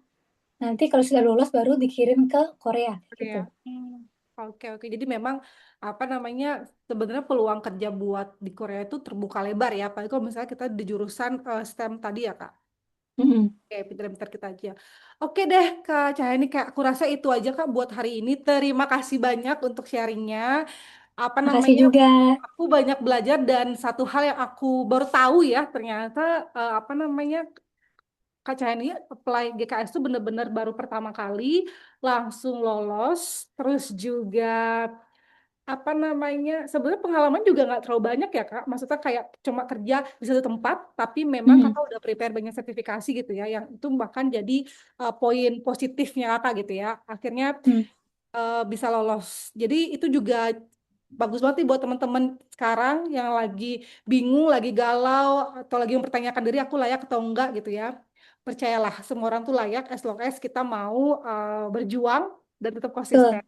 nanti kalau sudah lulus baru dikirim ke Korea Ya. gitu. Hmm. Oke, oke. Jadi memang apa namanya, sebenarnya peluang kerja buat di Korea itu terbuka lebar ya. Apalagi kalau misalnya kita di jurusan STEM tadi ya Kak. Mm-mm. Oke, pintar-pintar kita aja. Oke deh, Kak Cahayani, Kak, aku rasa itu aja Kak buat hari ini. Terima kasih banyak untuk sharingnya. Apa Makasih namanya? juga. Aku banyak belajar, dan satu hal yang aku baru tahu ya, ternyata apa namanya, Kak Cahayani apply GKS itu benar-benar baru pertama kali langsung lolos. Terus juga apa namanya, sebenarnya pengalaman juga nggak terlalu banyak ya Kak, maksudnya kayak cuma kerja di satu tempat, tapi memang Mm-mm. Kakak udah prepare banyak sertifikasi gitu ya, yang itu bahkan jadi poin positifnya Kakak gitu ya, akhirnya Mm. bisa lolos. Jadi itu juga bagus banget nih buat teman-teman sekarang yang lagi bingung, lagi galau, atau lagi mempertanyakan diri aku layak atau enggak gitu ya. Percayalah, semua orang tuh layak as long as kita mau berjuang dan tetap konsisten.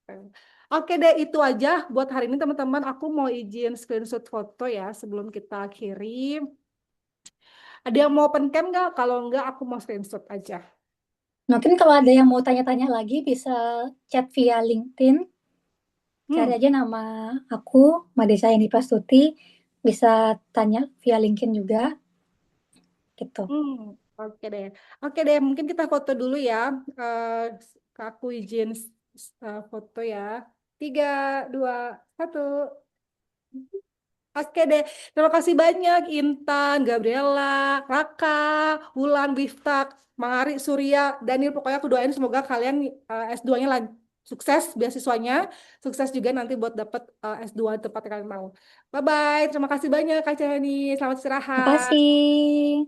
Betul. Oke deh, itu aja buat hari ini teman-teman. Aku mau izin screenshot foto ya sebelum kita kirim. Ada yang mau open cam nggak? Kalau nggak, aku mau screenshot aja. Mungkin kalau ada yang mau tanya-tanya lagi bisa chat via LinkedIn. Cari Hmm. aja nama aku, Made Sayani Prastuti. Bisa tanya via LinkedIn juga, gitu. Oke deh. Oke deh, mungkin kita foto dulu ya. Aku izin foto ya. 3, 2, 1. Oke deh. Terima kasih banyak Intan, Gabriela, Raka, Wulan, Biftak, Mari, Surya, Daniel. Pokoknya aku doain semoga kalian S2-nya sukses beasiswanya. Sukses juga nanti buat dapat S2 di tempat yang kalian mau. Bye-bye. Terima kasih banyak Kak Cahani. Selamat Terima istirahat. kasih.